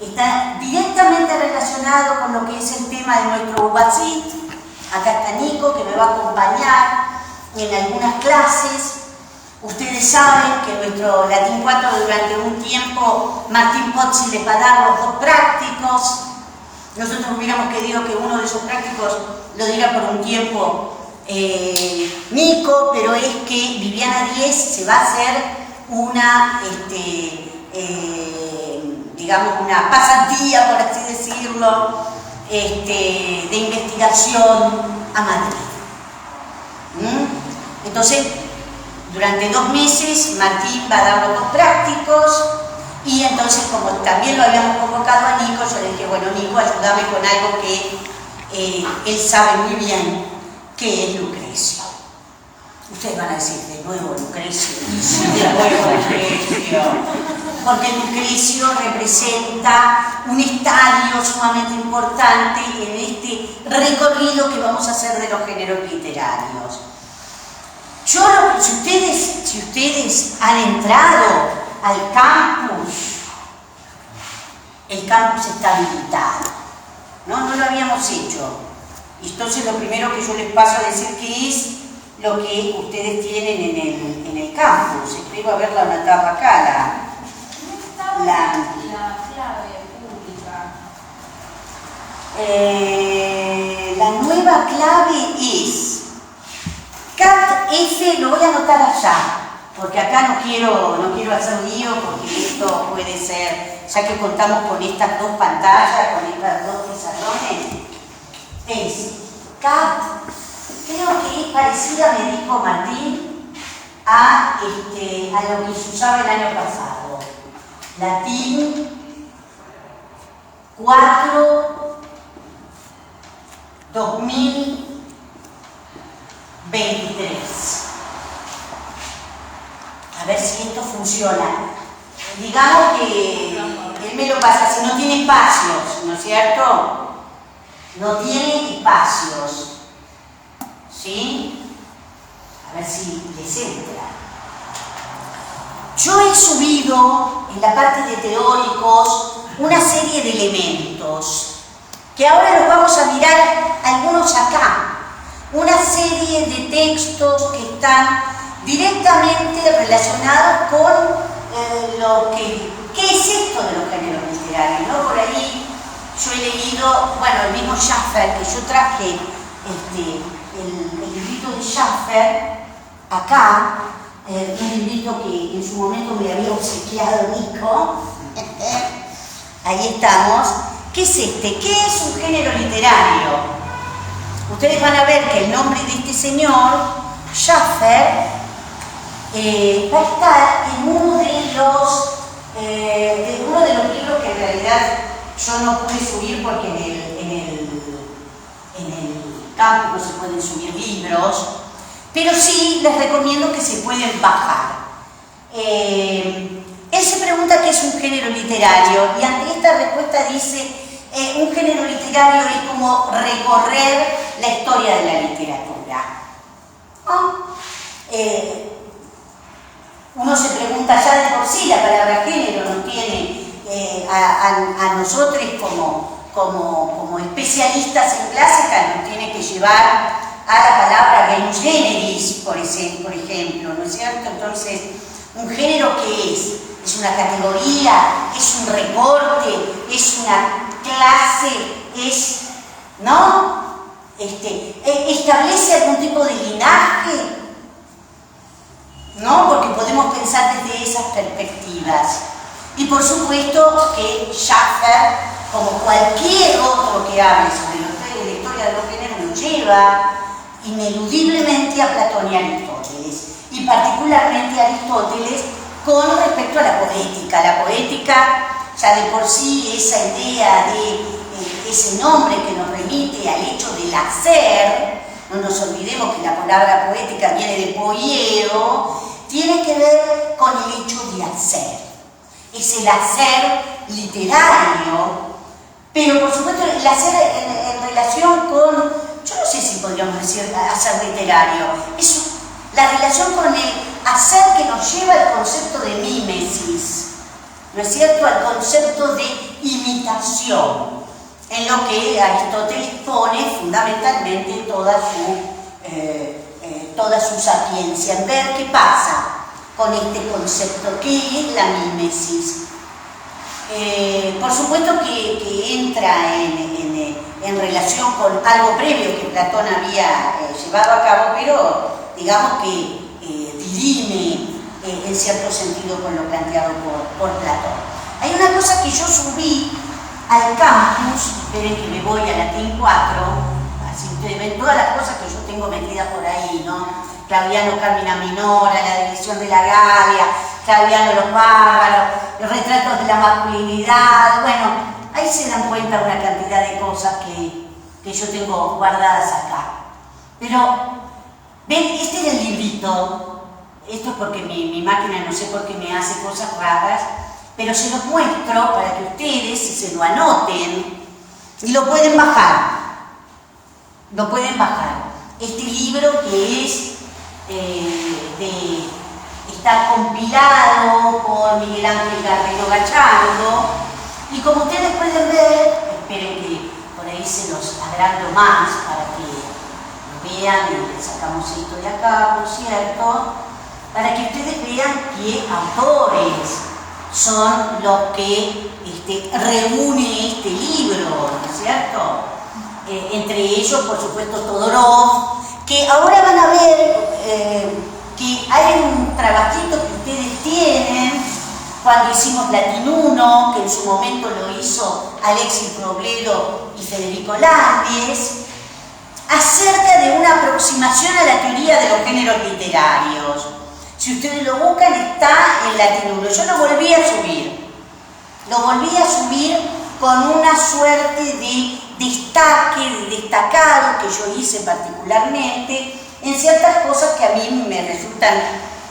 está directamente relacionado con lo que es el tema de nuestro Ubasit. Acá está Nico, que me va a acompañar en algunas clases. Ustedes saben que nuestro Latín 4 durante un tiempo Martín Pozzi les va a dar los dos prácticos. Nosotros hubiéramos querido que uno de esos prácticos lo diera por un tiempo Nico, pero es que Viviana 10 se va a hacer una, digamos, una pasantía, por así decirlo, de investigación a Madrid. Entonces, durante 2 meses Martín va a dar los dos prácticos y entonces, como también lo habíamos convocado a Nico, yo le dije, bueno, Nico, ayúdame con algo que él sabe muy bien, que es Lucrecio. Ustedes van a decir, de nuevo Lucrecio, de nuevo Lucrecio, porque Lucrecio representa un estadio sumamente importante en este recorrido que vamos a hacer de los géneros literarios. Si ustedes han entrado al campus, el campus está habilitado, no lo habíamos hecho. Entonces lo primero que yo les paso a decir que es lo que ustedes tienen en el campus. Espero haberla anotado acá, la clave pública. La nueva clave es CAT-F, lo voy a anotar allá, porque acá no quiero hacer lío, porque esto puede ser, ya que contamos con estas dos pantallas, con estas dos pizarrones, es CAT, creo que es parecida, me dijo Martín, a lo que se usaba el año pasado. Latín 4 2023. A ver si esto funciona. Digamos que él me lo pasa, si no tiene espacios, ¿no es cierto? No tiene espacios. ¿Sí? A ver si les entra. Yo he subido en la parte de teóricos una serie de elementos que ahora los vamos a mirar algunos acá. Una serie de textos que están directamente relacionados con ¿qué es esto de los géneros literarios? ¿No? Por ahí yo he leído, bueno, el mismo Schaffer, que yo traje el librito de Schaffer acá, un librito que en su momento me había obsequiado Nico. Ahí estamos. ¿Qué es este? ¿Qué es un género literario? Ustedes van a ver que el nombre de este señor, Schaffer, va a estar en uno de los libros que en realidad yo no pude subir porque en el campus no se pueden subir libros, pero sí les recomiendo que se pueden bajar. Él se pregunta qué es un género literario y ante esta respuesta dice un género literario es como recorrer la historia de la literatura. Uno se pregunta ya de por sí, la palabra género nos tiene a nosotros como especialistas en clásica, nos tiene que llevar a la palabra genus generis, por ejemplo, ¿no es cierto? Entonces, ¿un género qué es? ¿Es una categoría? ¿Es un recorte? ¿Es una clase? ¿No? ¿Establece algún tipo de linaje? ¿No? Porque podemos pensar desde esas perspectivas. Y por supuesto que Schaffer, como cualquier otro que hable sobre la historia de los géneros, nos lleva ineludiblemente a Platón y Aristóteles, y particularmente a Aristóteles con respecto a la poética. La poética, ya de por sí, esa idea de ese nombre que nos remite al hecho del hacer, no nos olvidemos que la palabra poética viene de poieo, tiene que ver con el hecho de hacer. Es el hacer literario, pero por supuesto el hacer en relación con, yo no sé si podríamos decir hacer literario, es la relación con el hacer que nos lleva al concepto de mímesis. ¿no es cierto?, al concepto de imitación, en lo que Aristóteles pone fundamentalmente toda su sapiencia, en ver qué pasa con este concepto, qué es la mimesis. Por supuesto que entra en relación con algo previo que Platón había llevado a cabo, pero digamos que dirime en cierto sentido con lo planteado por Platón. Hay una cosa que yo subí al campus, esperen que me voy a Latín 4, así ustedes ven todas las cosas que yo tengo metidas por ahí, ¿no? Claudiano Carmina Minora, la división de la Galia, Claudiano los bárbaros, los retratos de la masculinidad, bueno, ahí se dan cuenta una cantidad de cosas que yo tengo guardadas acá. Pero, ven, este es el librito, esto es porque mi máquina no sé por qué me hace cosas raras, pero se los muestro para que ustedes se lo anoten y lo pueden bajar. Lo pueden bajar. Este libro que es está compilado por Miguel Ángel Garrido Gachardo y como ustedes pueden ver, esperen que por ahí se los agrando más para que lo vean, y sacamos esto de acá, por cierto, para que ustedes vean qué autores son los que reúne este libro, ¿no es cierto? Entre ellos, por supuesto, Todorov, que ahora van a ver que hay un trabajito que ustedes tienen cuando hicimos Latín 1, que en su momento lo hizo Alexis Robledo y Federico Landes, acerca de una aproximación a la teoría de los géneros literarios. Si ustedes lo buscan, está en Latín 1. Yo lo volví a subir. Lo volví a subir con una suerte de destaque, de destacado que yo hice particularmente en ciertas cosas que a mí me resultan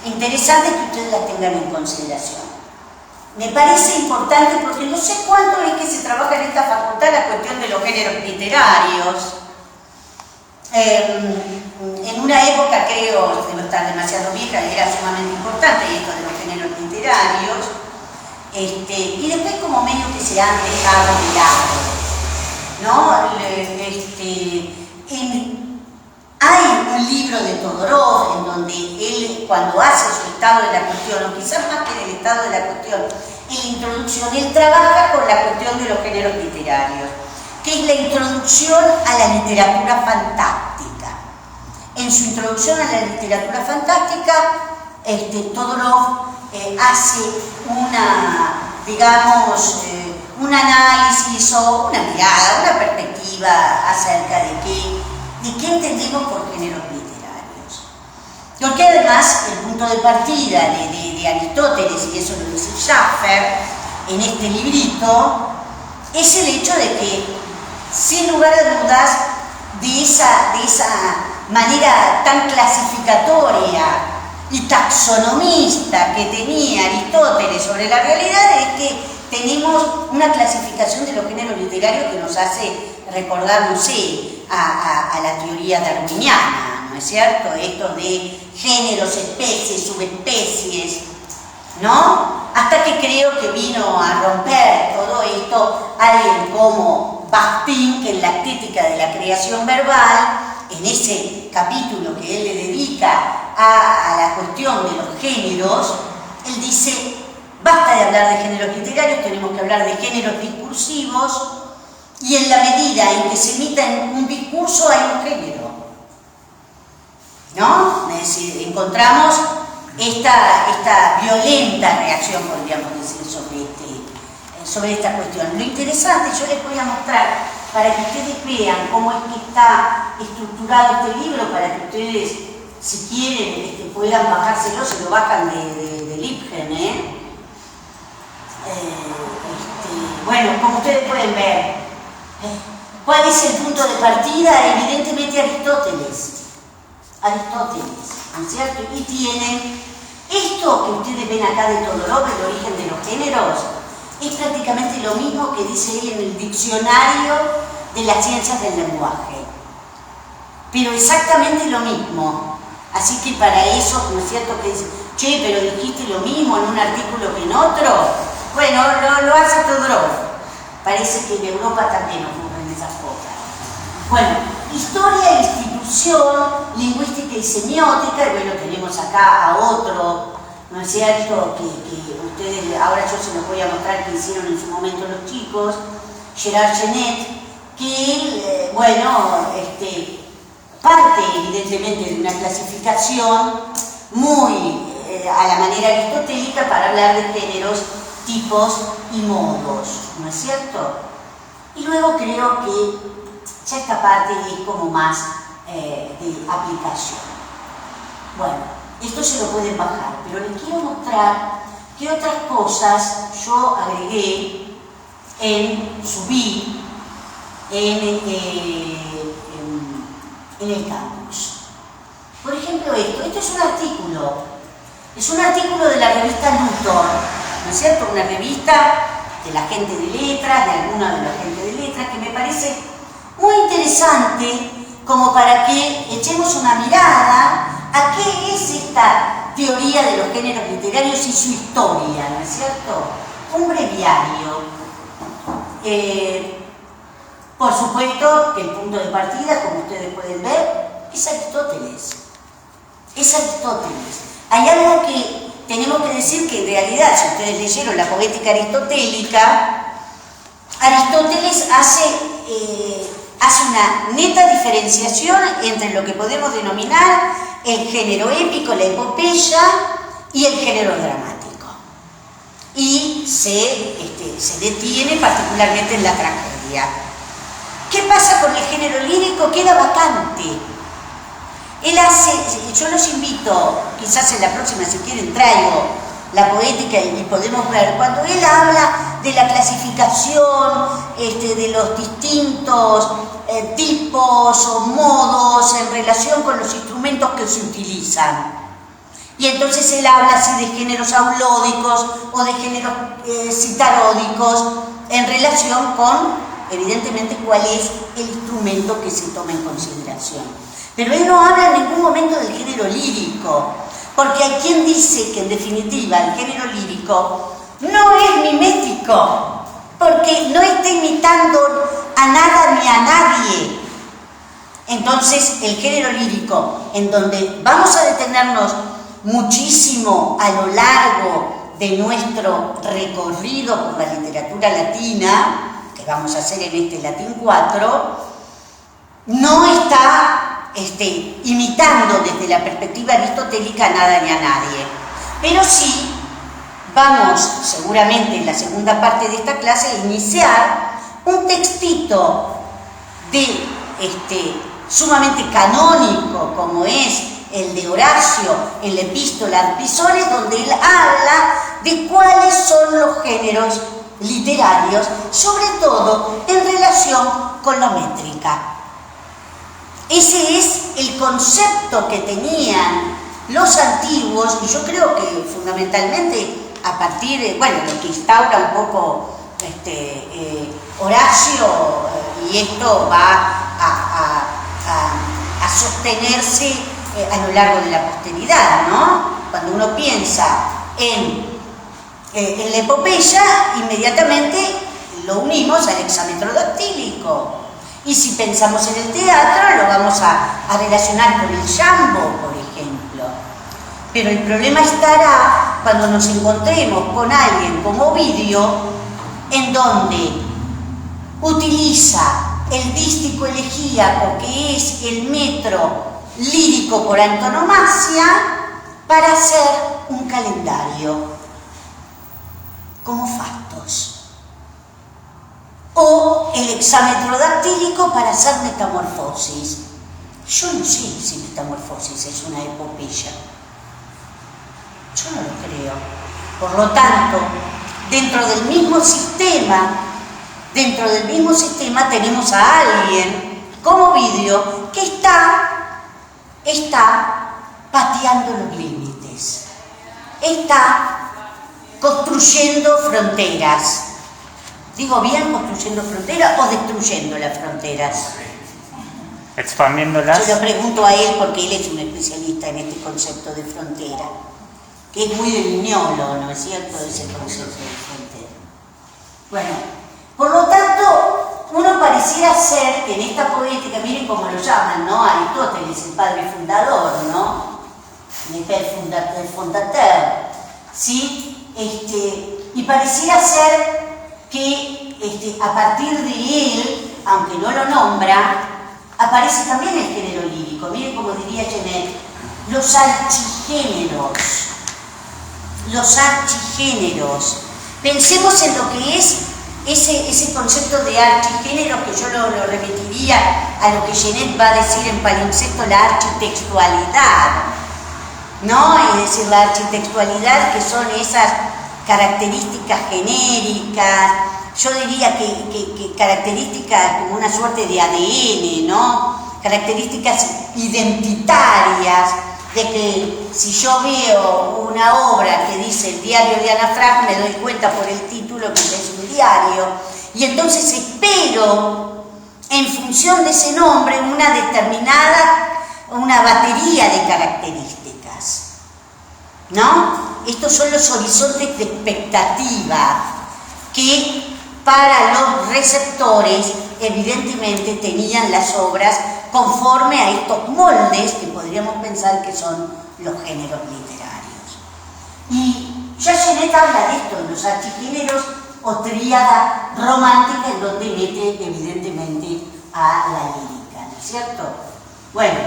interesantes que ustedes las tengan en consideración. Me parece importante porque no sé cuánto es que se trabaja en esta facultad la cuestión de los géneros literarios. En una época, creo, de no estar demasiado vieja, era sumamente importante esto de los géneros literarios, y después como medio que se han dejado de lado, ¿no? Hay un libro de Todorov en donde él, cuando hace su estado de la cuestión, o quizás más que del estado de la cuestión, en la introducción, él trabaja con la cuestión de los géneros literarios, que es la introducción a la literatura fantástica. En su introducción a la literatura fantástica, Todorov hace un análisis o una mirada, una perspectiva acerca de qué entendemos por géneros literarios. Porque además el punto de partida de Aristóteles, y eso lo dice Schaffer en este librito, es el hecho de que, sin lugar a dudas, de esa manera tan clasificatoria y taxonomista que tenía Aristóteles sobre la realidad, es que tenemos una clasificación de los géneros literarios que nos hace recordar, no sé, a la teoría darwiniana, ¿no es cierto? Esto de géneros, especies, subespecies, ¿no? Hasta que creo que vino a romper todo esto alguien como Bakhtin, que en la estética de la creación verbal, en ese capítulo que él le dedica a la cuestión de los géneros, él dice, basta de hablar de géneros literarios, tenemos que hablar de géneros discursivos, y en la medida en que se emita en un discurso hay un género, ¿no? Es decir, encontramos esta violenta reacción, podríamos decir, sobre esta cuestión. Lo interesante, yo les voy a mostrar para que ustedes vean cómo es que está estructurado este libro, para que ustedes, si quieren, puedan bajárselo, se lo bajan de Lipgen, bueno, como ustedes pueden ver, ¿cuál es el punto de partida? Evidentemente Aristóteles, ¿no es cierto? Y tienen esto que ustedes ven acá de Todorov, el origen de los géneros, es prácticamente lo mismo que dice él en el diccionario de las ciencias del lenguaje, pero exactamente lo mismo. Así que para eso, ¿no es cierto? Que dice, che, pero dijiste lo mismo en un artículo que en otro. Bueno, lo hace Todorov. Parece que en Europa también ocurren esas cosas. Bueno, historia, institución, lingüística y semiótica, y bueno, tenemos acá a otro, ¿no es cierto?, que ustedes, ahora yo se los voy a mostrar que hicieron en su momento los chicos, Gerard Genet, que, bueno, parte evidentemente de una clasificación muy a la manera aristotélica para hablar de géneros, tipos y modos, ¿no es cierto? Y luego creo que ya esta parte es como más de aplicación. Bueno, esto se lo pueden bajar, pero les quiero mostrar qué otras cosas yo agregué, subí en el campus. Por ejemplo, esto es un artículo de la revista Luthor, ¿no es cierto? Una revista de la gente de letras, de alguna de la gente de letras, que me parece muy interesante como para que echemos una mirada a qué es esta teoría de los géneros literarios y su historia, ¿no es cierto? Un breviario. Por supuesto que el punto de partida, como ustedes pueden ver, es Aristóteles. Es Aristóteles. Hay algo que tenemos que decir que en realidad, si ustedes leyeron la poética aristotélica, Aristóteles hace una neta diferenciación entre lo que podemos denominar el género épico, la epopeya, y el género dramático. Y se detiene particularmente en la tragedia. ¿Qué pasa con el género lírico? Queda vacante. Él hace, yo los invito, quizás en la próxima si quieren traigo la poética y podemos ver, cuando él habla de la clasificación de los distintos tipos o modos en relación con los instrumentos que se utilizan. Y entonces él habla así de géneros aulódicos o de géneros citaródicos en relación con, evidentemente, cuál es el instrumento que se toma en consideración. Pero él no habla en ningún momento del género lírico, porque hay quien dice que en definitiva el género lírico no es mimético, porque no está imitando a nada ni a nadie. Entonces el género lírico, en donde vamos a detenernos muchísimo a lo largo de nuestro recorrido por la literatura latina, que vamos a hacer en este Latín 4, no está imitando desde la perspectiva aristotélica a nada ni a nadie. Pero sí vamos, seguramente en la segunda parte de esta clase, a iniciar un textito sumamente canónico, como es el de Horacio en la Epístola ad Pisones, donde él habla de cuáles son los géneros literarios, sobre todo en relación con la métrica. Ese es el concepto que tenían los antiguos, y yo creo que fundamentalmente a partir de, bueno, lo que instaura un poco Horacio, y esto va a sostenerse a lo largo de la posteridad, ¿no? Cuando uno piensa en la epopeya, inmediatamente lo unimos al hexámetro dactílico. Y si pensamos en el teatro, lo vamos a relacionar con el jambo, por ejemplo. Pero el problema estará cuando nos encontremos con alguien como Ovidio, en donde utiliza el dístico elegíaco, que es el metro lírico por antonomasia, para hacer un calendario, como Fastos. O el hexámetro dactílico para hacer metamorfosis. Yo no sé si metamorfosis es una epopeya. Yo no lo creo. Por lo tanto, dentro del mismo sistema tenemos a alguien como Ovidio que está pateando los límites, está construyendo fronteras. ¿Digo bien construyendo fronteras o destruyendo las fronteras? Expandiéndolas. Se lo pregunto a él porque él es un especialista en este concepto de frontera, que es muy de Viñolo, ¿no es cierto? Ese concepto de frontera. Bueno, por lo tanto, uno pareciera ser que en esta poética, miren cómo lo llaman, ¿no? Aristóteles, el padre fundador, ¿no? El fondateur, ¿sí? Y pareciera ser que a partir de él, aunque no lo nombra, aparece también el género lírico. Miren cómo diría Genet, los archigéneros. Los archigéneros. Pensemos en lo que es ese concepto de archigénero, que yo lo remitiría a lo que Genet va a decir en palimpsesto, la architextualidad, ¿no? Es decir, la architextualidad, que son esas características genéricas, yo diría que características como una suerte de ADN, ¿no? Características identitarias, de que si yo veo una obra que dice el diario de Ana Frank, me doy cuenta por el título que es un diario, y entonces espero, en función de ese nombre, una batería de características, ¿no? Estos son los horizontes de expectativa que para los receptores evidentemente tenían las obras conforme a estos moldes que podríamos pensar que son los géneros literarios. Y ya Genet habla de esto, en los archigéneros o tríada romántica, en donde mete evidentemente a la lírica, ¿no es cierto? Bueno,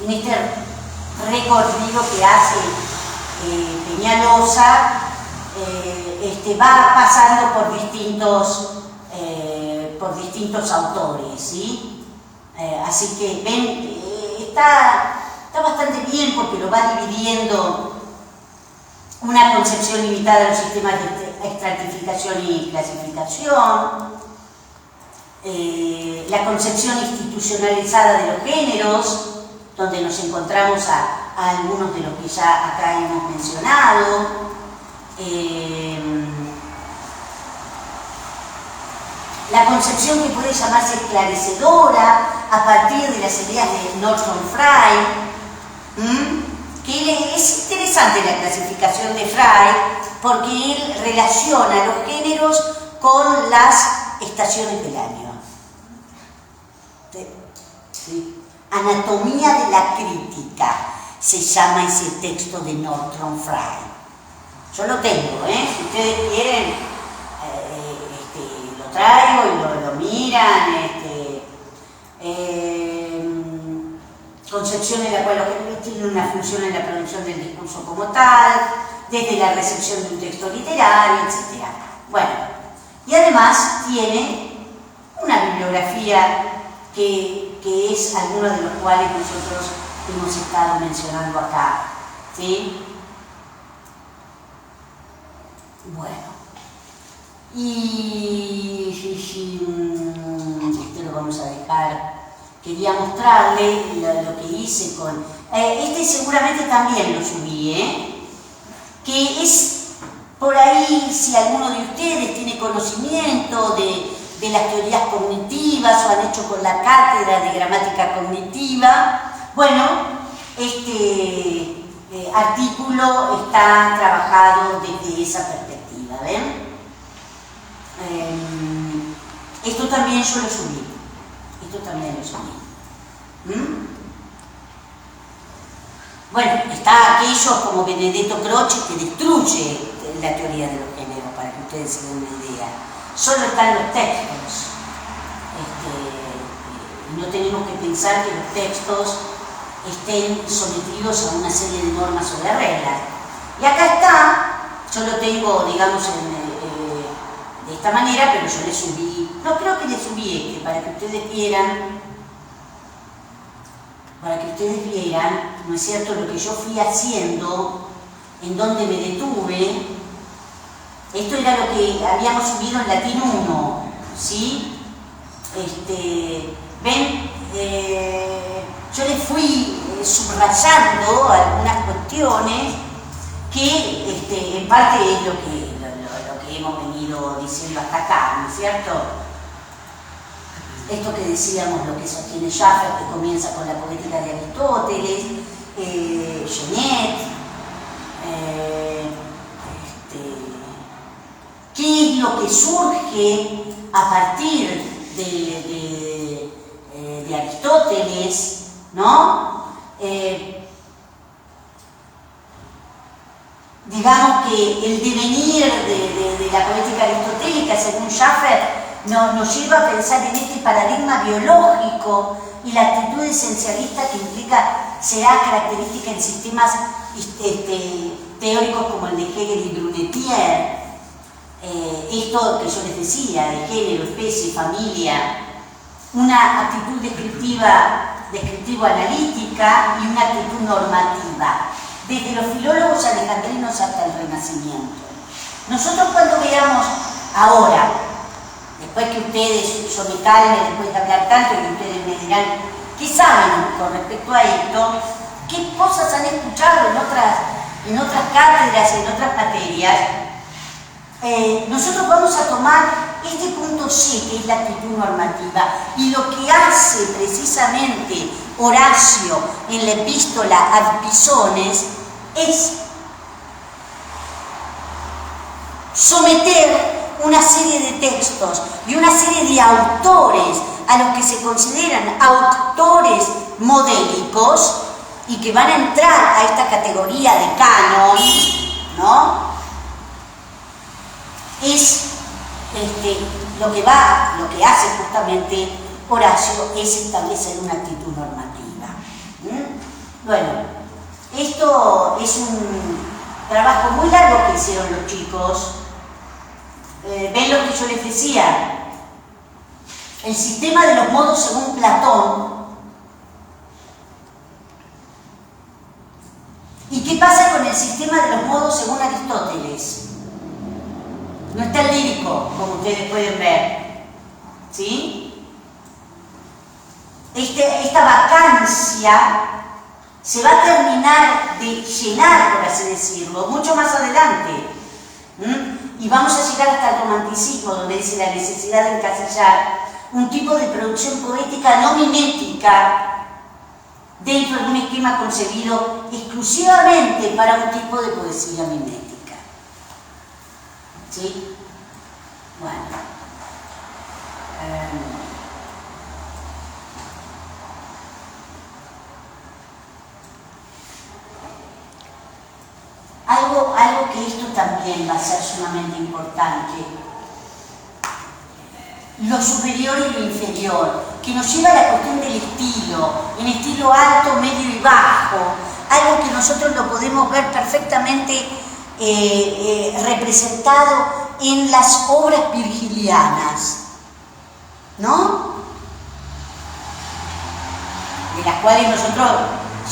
en este recorrido que hace Peñalosa, va pasando por distintos autores, ¿sí? Así que ven, está bastante bien, porque lo va dividiendo una concepción limitada a los sistemas de estratificación y clasificación, la concepción institucionalizada de los géneros, donde nos encontramos a algunos de los que ya acá hemos mencionado, la concepción que puede llamarse esclarecedora a partir de las ideas de Norton Fry, que es interesante la clasificación de Fry, porque él relaciona los géneros con las estaciones del año. ¿Sí? Anatomía de la crítica se llama ese texto de Norton Fry. Yo lo tengo, si ustedes quieren, lo traigo y lo miran. Concepción en la cual los géneros tienen una función en la producción del discurso como tal, desde la recepción de un texto literario, etc. Bueno, y además tiene una bibliografía que es algunos de los cuales nosotros hemos estado mencionando acá, ¿sí? Bueno, y esto lo vamos a dejar. Quería mostrarle lo que hice con... seguramente también lo subí, que es por ahí, si alguno de ustedes tiene conocimiento de las teorías cognitivas o han hecho con la cátedra de gramática cognitiva, bueno, este artículo está trabajado desde esa perspectiva, ¿ven? Esto también yo lo subí. Bueno, está aquello como Benedetto Croce, que destruye la teoría de los géneros, para que ustedes se den una idea. Solo están los textos. No tenemos que pensar que los textos estén sometidos a una serie de normas o de reglas. Y acá está, yo lo tengo, digamos, de esta manera, pero yo le subí, no creo que le subí para que ustedes vieran, ¿no es cierto?, lo que yo fui haciendo, en donde me detuve. Esto era lo que habíamos subido en Latín 1, ¿sí? Ven, yo le fui subrayando algunas cuestiones que en parte es lo que hemos venido diciendo hasta acá, ¿no es cierto? Esto que decíamos, lo que sostiene Schaffer, que comienza con la poética de Aristóteles, Genet, qué es lo que surge a partir de Aristóteles, ¿no? Digamos que el devenir de la poética aristotélica, según Schaffer, nos lleva a pensar en este paradigma biológico y la actitud esencialista que implica será característica en sistemas teóricos como el de Hegel y Brunetière. Esto que yo les decía, de género, especie, familia, una actitud descriptivo-analítica y una actitud normativa, desde los filólogos alejandrinos hasta el Renacimiento. Nosotros cuando veamos ahora, después que ustedes, yo me calme después de hablar tanto y ustedes me dirán qué saben con respecto a esto, qué cosas han escuchado en otras cátedras y en otras materias, nosotros vamos a tomar este punto C, que es la actitud normativa, y lo que hace precisamente Horacio en la epístola ad Pisones es someter una serie de textos y una serie de autores a los que se consideran autores modélicos y que van a entrar a esta categoría de canon, ¿no? Es lo que hace justamente Horacio es establecer una actitud normativa. Bueno, esto es un trabajo muy largo que hicieron los chicos. Ven lo que yo les decía, el sistema de los modos según Platón. ¿Y qué pasa con el sistema de los modos según Aristóteles? No está el lírico, como ustedes pueden ver, ¿sí? Esta vacancia se va a terminar de llenar, por así decirlo, mucho más adelante. Y vamos a llegar hasta el romanticismo, donde dice la necesidad de encasillar un tipo de producción poética no mimética dentro de un esquema concebido exclusivamente para un tipo de poesía mimética. ¿Sí? Bueno. Algo que esto también va a ser sumamente importante. Lo superior y lo inferior, que nos lleva a la cuestión del estilo, en estilo alto, medio y bajo, algo que nosotros lo podemos ver perfectamente representado en las obras virgilianas, ¿no? De las cuales nosotros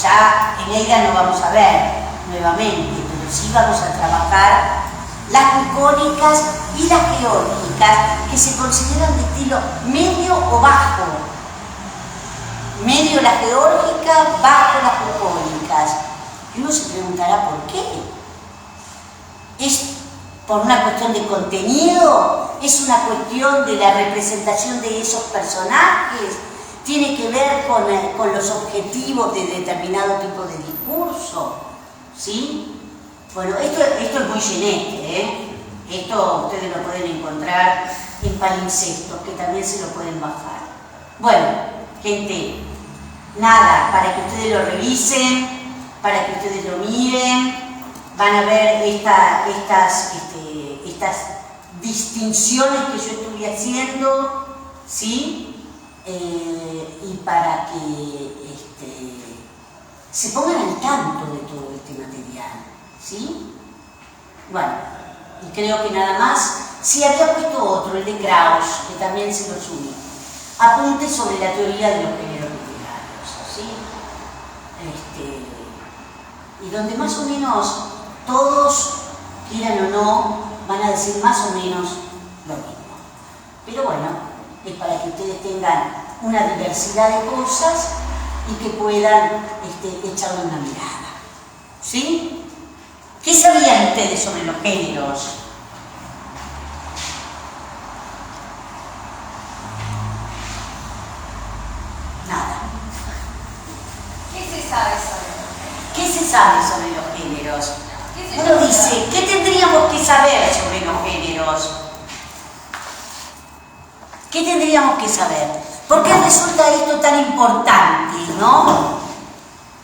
ya en Eneida no vamos a ver nuevamente, pero sí vamos a trabajar las bucólicas y las geórgicas, que se consideran de estilo medio o bajo. Medio la geórgica, bajo las bucólicas. Y uno se preguntará por qué. ¿Es por una cuestión de contenido? ¿Es una cuestión de la representación de esos personajes? ¿Tiene que ver con los objetivos de determinado tipo de discurso? ¿Sí? Bueno, esto es muy genete, ¿eh? Esto ustedes lo pueden encontrar en palimpsestos, que también se lo pueden bajar. Bueno, gente, nada, para que ustedes lo revisen, para que ustedes lo miren, van a ver estas distinciones que yo estuve haciendo, ¿sí? Y para que se pongan al tanto de todo este material, ¿sí? Bueno, y creo que nada más. Si había puesto otro, el de Krauss, que también se lo subí. Apunte sobre la teoría de los géneros literarios, ¿sí? Y donde más o menos todos, quieran o no, van a decir más o menos lo mismo. Pero bueno, es para que ustedes tengan una diversidad de cosas y que puedan echarle una mirada, ¿sí? ¿Qué sabían ustedes sobre los géneros? Nada. ¿Qué se sabe sobre los géneros? ¿Qué se sabe sobre los géneros? ¿Qué se Uno dice, ¿qué tendríamos que saber sobre los géneros? ¿Qué tendríamos que saber? ¿Por qué resulta esto tan importante, no?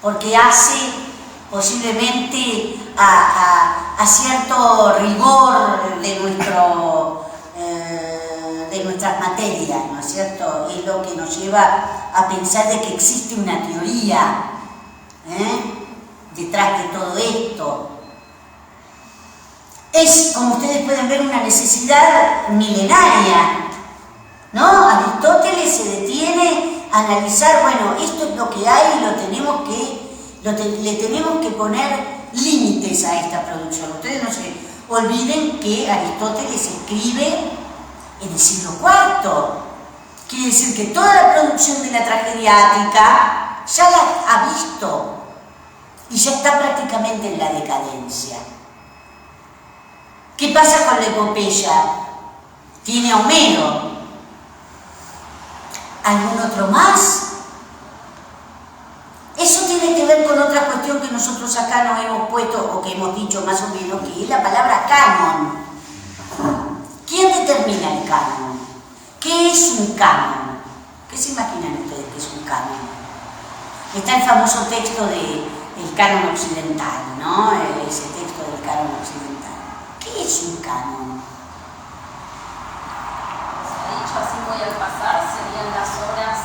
Porque hace posiblemente a cierto rigor de nuestras materias, ¿no es cierto? Es lo que nos lleva a pensar de que existe una teoría detrás de todo esto. Es, como ustedes pueden ver, una necesidad milenaria, ¿no? Aristóteles se detiene a analizar, bueno, esto es lo que hay y le tenemos que poner límites a esta producción. Ustedes no se olviden que Aristóteles escribe en el siglo IV. Quiere decir que toda la producción de la tragedia ática ya la ha visto y ya está prácticamente en la decadencia. ¿Qué pasa con la epopeya? Tiene a Homero. ¿Algún otro más? Eso tiene que ver con otra cuestión que nosotros acá nos hemos puesto, o que hemos dicho más o menos, que es la palabra canon. ¿Quién determina el canon? ¿Qué es un canon? ¿Qué se imaginan ustedes que es un canon? Está el famoso texto del canon occidental, ¿no? Ese texto del canon occidental. ¿Qué es un canon? Dicho así muy al pasar, serían las obras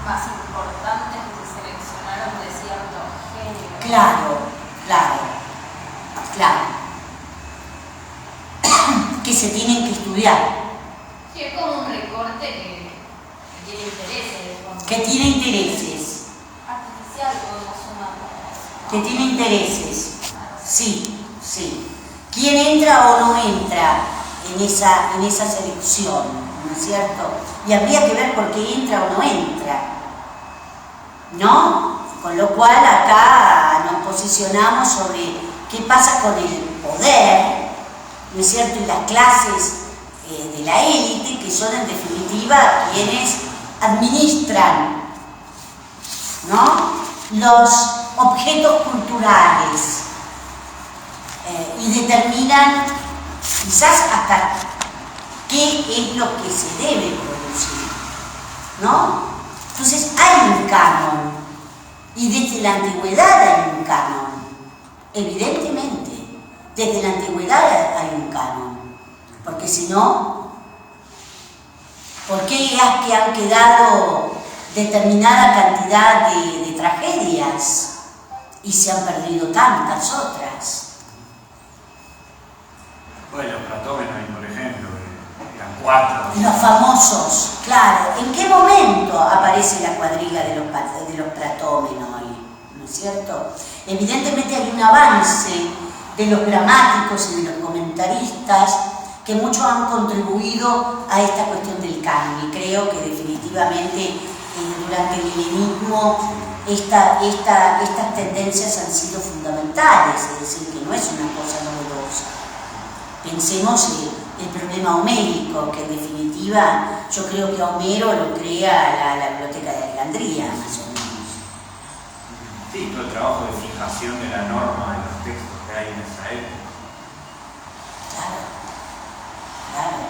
más importantes que se seleccionaron de cierto género. Claro. Que se tienen que estudiar. Sí, es como un recorte que tiene intereses. Que tiene intereses. Artificial, podemos sumarlo. Que tiene intereses. Sí. ¿Quién entra o no entra en esa selección? ¿No es cierto? Y habría que ver por qué entra o no entra, ¿no? Con lo cual acá nos posicionamos sobre qué pasa con el poder, ¿no es cierto? Y las clases de la élite, que son en definitiva quienes administran, ¿no? Los objetos culturales y determinan quizás hasta qué es lo que se debe producir, ¿no? Entonces hay un canon, y desde la antigüedad hay un canon, evidentemente, desde la antigüedad hay un canon, porque si no, ¿por qué es que han quedado determinada cantidad de tragedias y se han perdido tantas otras? Bueno, los platómenos, por ejemplo, eran 4. Los famosos, claro. ¿En qué momento aparece la cuadriga de los platómenos ahí? ¿No es cierto? Evidentemente hay un avance de los gramáticos y de los comentaristas que muchos han contribuido a esta cuestión del canon, y creo que definitivamente durante el helenismo estas tendencias han sido fundamentales, es decir, que no es una cosa novedosa. Pensemos el problema homérico, que en definitiva yo creo que Homero lo crea la Biblioteca de Alejandría, más o menos. Sí, todo el trabajo de fijación de la norma de los textos que hay en esa época. Claro,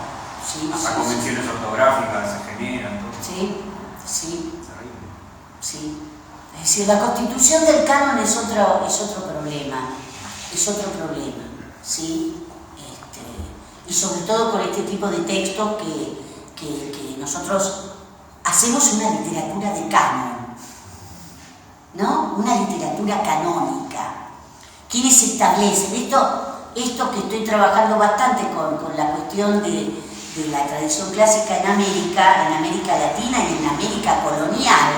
sí. Hasta convenciones ortográficas se generan, todo. Sí. Es decir, la constitución del canon es otro problema, ¿sí? Y sobre todo con este tipo de textos que nosotros hacemos una literatura de canon, ¿no? Una literatura canónica. ¿Quiénes establecen? Esto que estoy trabajando bastante con la cuestión de la tradición clásica en América Latina y en América colonial,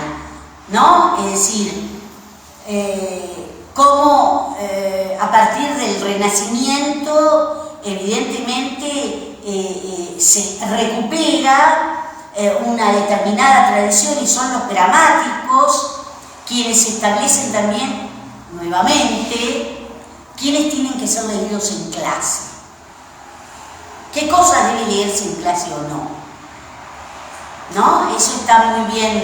¿no? Es decir, cómo a partir del Renacimiento evidentemente se recupera una determinada tradición, y son los gramáticos quienes establecen también nuevamente quiénes tienen que ser leídos en clase, qué cosa debe leerse en clase o no, eso está muy bien,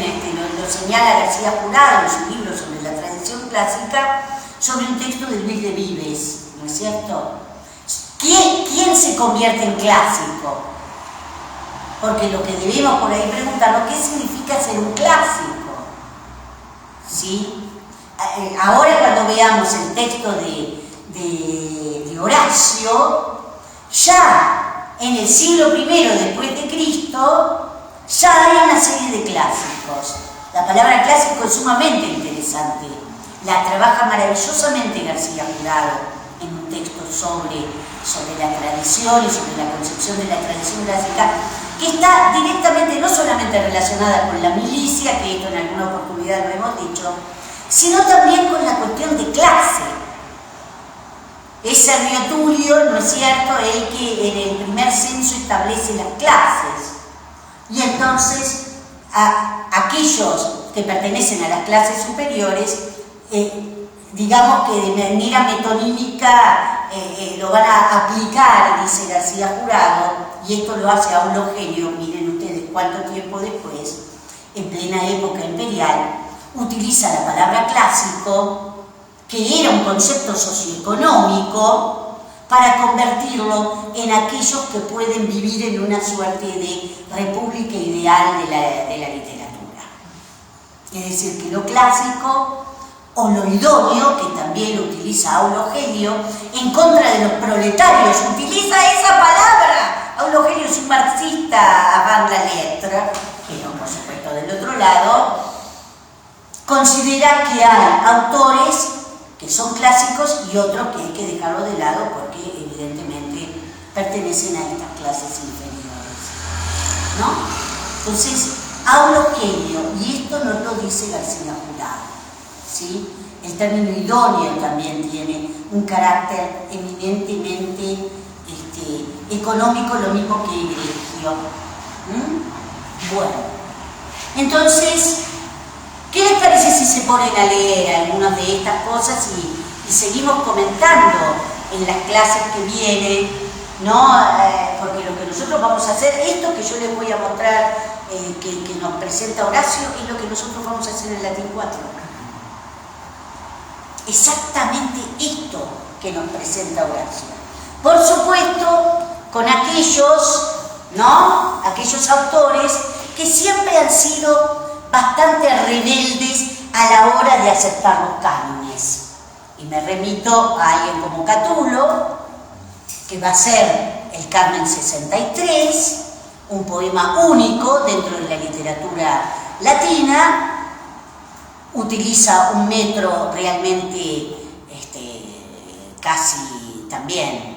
lo señala García Jurado en su libro sobre la tradición clásica, sobre un texto de Luis de Vives, ¿no es cierto? ¿Quién se convierte en clásico? Porque lo que debemos por ahí preguntarnos, ¿qué significa ser un clásico? ¿Sí? Ahora cuando veamos el texto de Horacio, ya en el siglo I después de Cristo, ya hay una serie de clásicos. La palabra clásico es sumamente interesante. La trabaja maravillosamente García Jurado en un texto sobre la tradición y sobre la concepción de la tradición clásica, que está directamente, no solamente relacionada con la milicia, que esto en alguna oportunidad lo hemos dicho, sino también con la cuestión de clase. Es Servio Tulio, ¿no es cierto?, el que en el primer censo establece las clases. Y entonces aquellos que pertenecen a las clases superiores, digamos que de manera metonímica lo van a aplicar, dice García Jurado, y esto lo hace Aulo Gelio, miren ustedes cuánto tiempo después, en plena época imperial, utiliza la palabra clásico, que era un concepto socioeconómico, para convertirlo en aquellos que pueden vivir en una suerte de república ideal de la literatura. Es decir, que lo clásico o lo idóneo, que también lo utiliza Aulo Gelio, en contra de los proletarios, utiliza esa palabra. Aulo Gelio es un marxista avant la lettre, que no, por supuesto, del otro lado, considera que hay autores que son clásicos y otros que hay que dejarlo de lado porque evidentemente pertenecen a estas clases inferiores, ¿no? Entonces, Aulo Gelio, y esto nos lo dice García Jurado, ¿sí? El término idóneo también tiene un carácter eminentemente económico, lo mismo que egregio. Bueno, entonces, ¿qué les parece si se ponen a leer algunas de estas cosas y seguimos comentando en las clases que vienen, ¿no? Porque lo que nosotros vamos a hacer, esto que yo les voy a mostrar, que nos presenta Horacio, es lo que nosotros vamos a hacer en Latín 4. Exactamente esto que nos presenta Horacio. Por supuesto, con aquellos, ¿no? Aquellos autores que siempre han sido bastante rebeldes a la hora de aceptar los cánones. Y me remito a alguien como Catulo, que va a ser el Carmen 63, un poema único dentro de la literatura latina, utiliza un metro realmente casi también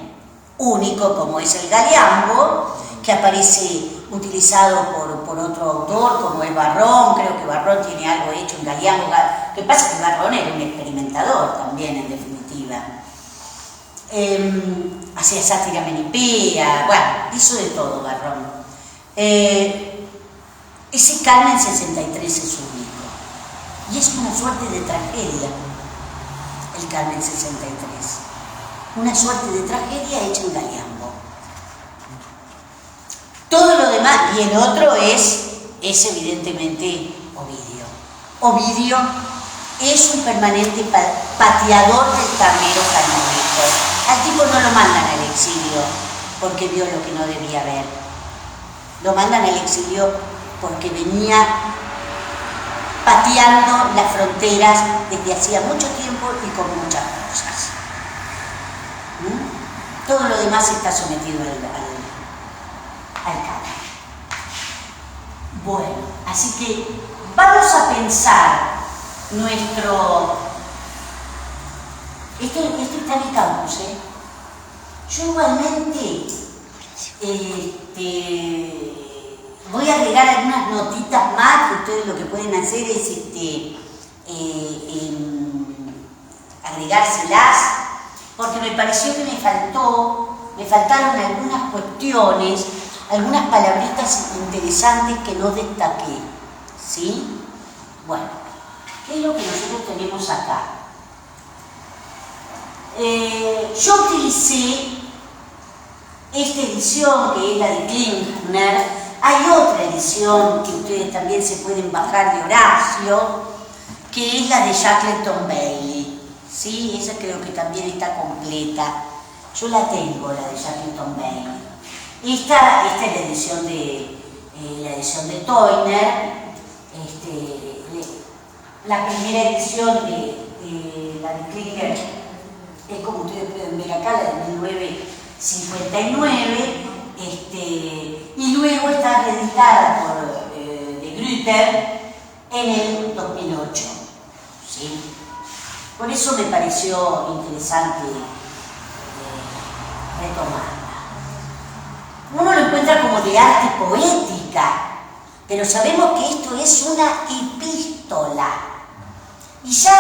único, como es el Galiambo, que aparece utilizado por otro autor, como es Barrón. Creo que Barrón tiene algo hecho en Galiambo. Lo que pasa es que Barrón era un experimentador también, en definitiva. Hacía sátira menipea, bueno, hizo de todo Barrón. Ese Carmen 63 es único. Y es una suerte de tragedia, el Carmen 63. Una suerte de tragedia hecha en Galiambo. Todo lo demás, y el otro es evidentemente Ovidio. Ovidio es un permanente pateador del tablero canónico. Al tipo no lo mandan al exilio porque vio lo que no debía ver. Lo mandan al exilio porque venía pateando las fronteras desde hacía mucho tiempo y con muchas cosas. Todo lo demás está sometido al canon. Bueno, así que vamos a pensar nuestro... Esto está en mi campus, ¿eh? Yo igualmente voy a agregar algunas notitas más, que ustedes lo que pueden hacer es agregárselas, porque me pareció que me faltaron algunas cuestiones, algunas palabritas interesantes que no destaqué, ¿sí? Bueno, ¿qué es lo que nosotros tenemos acá? Yo utilicé esta edición, que es la de Klinkner. Hay otra edición que ustedes también se pueden bajar de Horacio, que es la de Shackleton Bailey, ¿sí? Esa creo que también está completa. Yo la tengo, la de Shackleton Bay. Esta es la edición de Toyner. La primera edición de la de Klinger es, como ustedes pueden ver acá, la de 1959. Y luego está reeditada por de Gruyter en el 2008. ¿Sí? Por eso me pareció interesante retomarla. Uno lo encuentra como de arte poética, pero sabemos que esto es una epístola. Y ya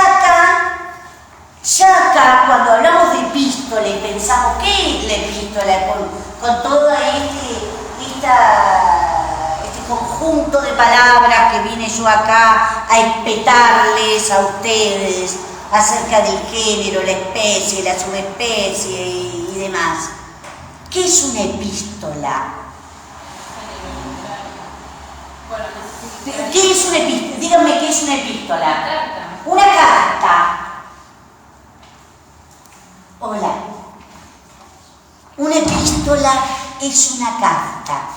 acá, cuando hablamos de epístola y pensamos, ¿qué es la epístola? Con todo este conjunto de palabras que vine yo acá a espetarles a ustedes acerca del género, la especie, la subespecie y demás. ¿Qué es una epístola? ¿Qué es una epístola? Díganme, ¿qué es una epístola? Una carta. Hola. Una epístola es una carta.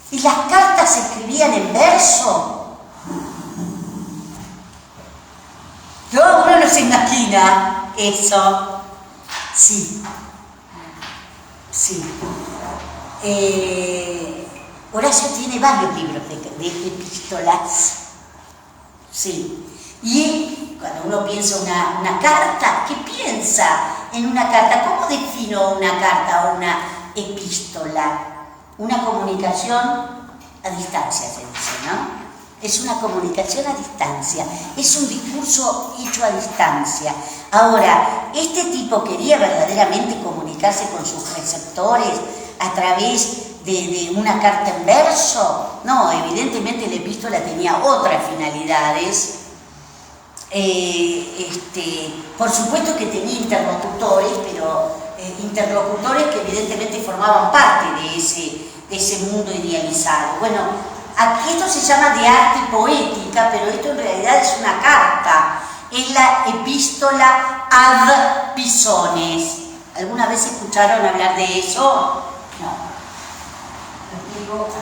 ¿Y las cartas se escribían en verso? No, uno no se imagina eso. Sí. Sí. Horacio tiene varios libros de epístolas. Sí. Y cuando uno piensa una carta, ¿qué piensa en una carta? ¿Cómo defino una carta o una epístola? Una comunicación a distancia, se dice, ¿no? Es una comunicación a distancia, es un discurso hecho a distancia. Ahora, ¿este tipo quería verdaderamente comunicarse con sus receptores a través de una carta en verso? No, evidentemente la epístola tenía otras finalidades. Por supuesto que tenía interlocutores, pero interlocutores que evidentemente formaban parte de ese mundo idealizado. Bueno, aquí esto se llama de arte poética, pero esto en realidad es una carta. Es la epístola ad Pisones. ¿Alguna vez escucharon hablar de eso? No. Lo digo acá.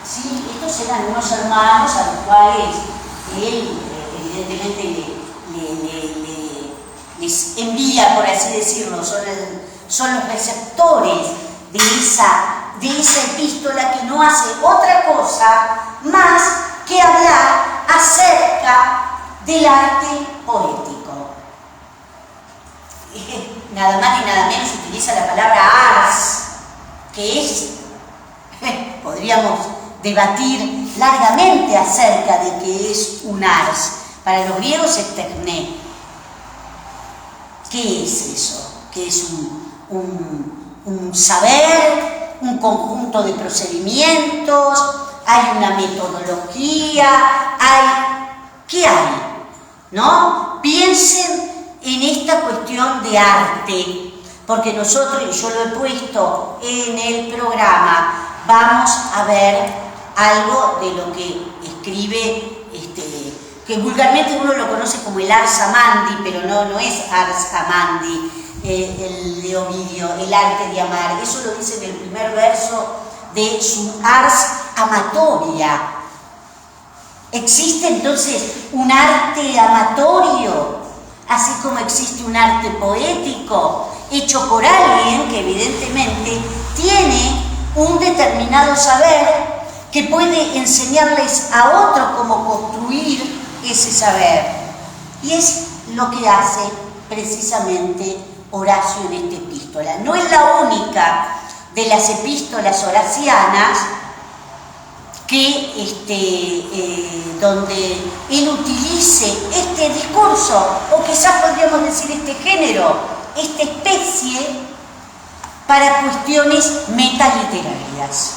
Sí, estos eran unos hermanos a los cuales él evidentemente les envía, por así decirlo, son los receptores de esa epístola, que no hace otra cosa más que hablar acerca del arte poético. Nada más ni nada menos utiliza la palabra ars, que es, podríamos debatir largamente acerca de qué es un ars. Para los griegos es techné. ¿Qué es eso? ¿Qué es un saber, un conjunto de procedimientos? ¿Hay una metodología? ¿Qué hay? ¿No? Piensen en esta cuestión de arte, porque nosotros, y yo lo he puesto en el programa, vamos a ver algo de lo que escribe, que vulgarmente uno lo conoce como el Ars Amandi, pero no es Ars Amandi, el de Ovidio, el arte de amar. Eso lo dice en el primer verso de su Ars Amatoria. Existe entonces un arte amatorio, así como existe un arte poético, hecho por alguien que evidentemente tiene un determinado saber que puede enseñarles a otros cómo construir ese saber. Y es lo que hace precisamente Horacio en esta epístola. No es la única de las epístolas horacianas que donde él utilice este discurso, o quizás podríamos decir este género, esta especie, para cuestiones metaliterarias.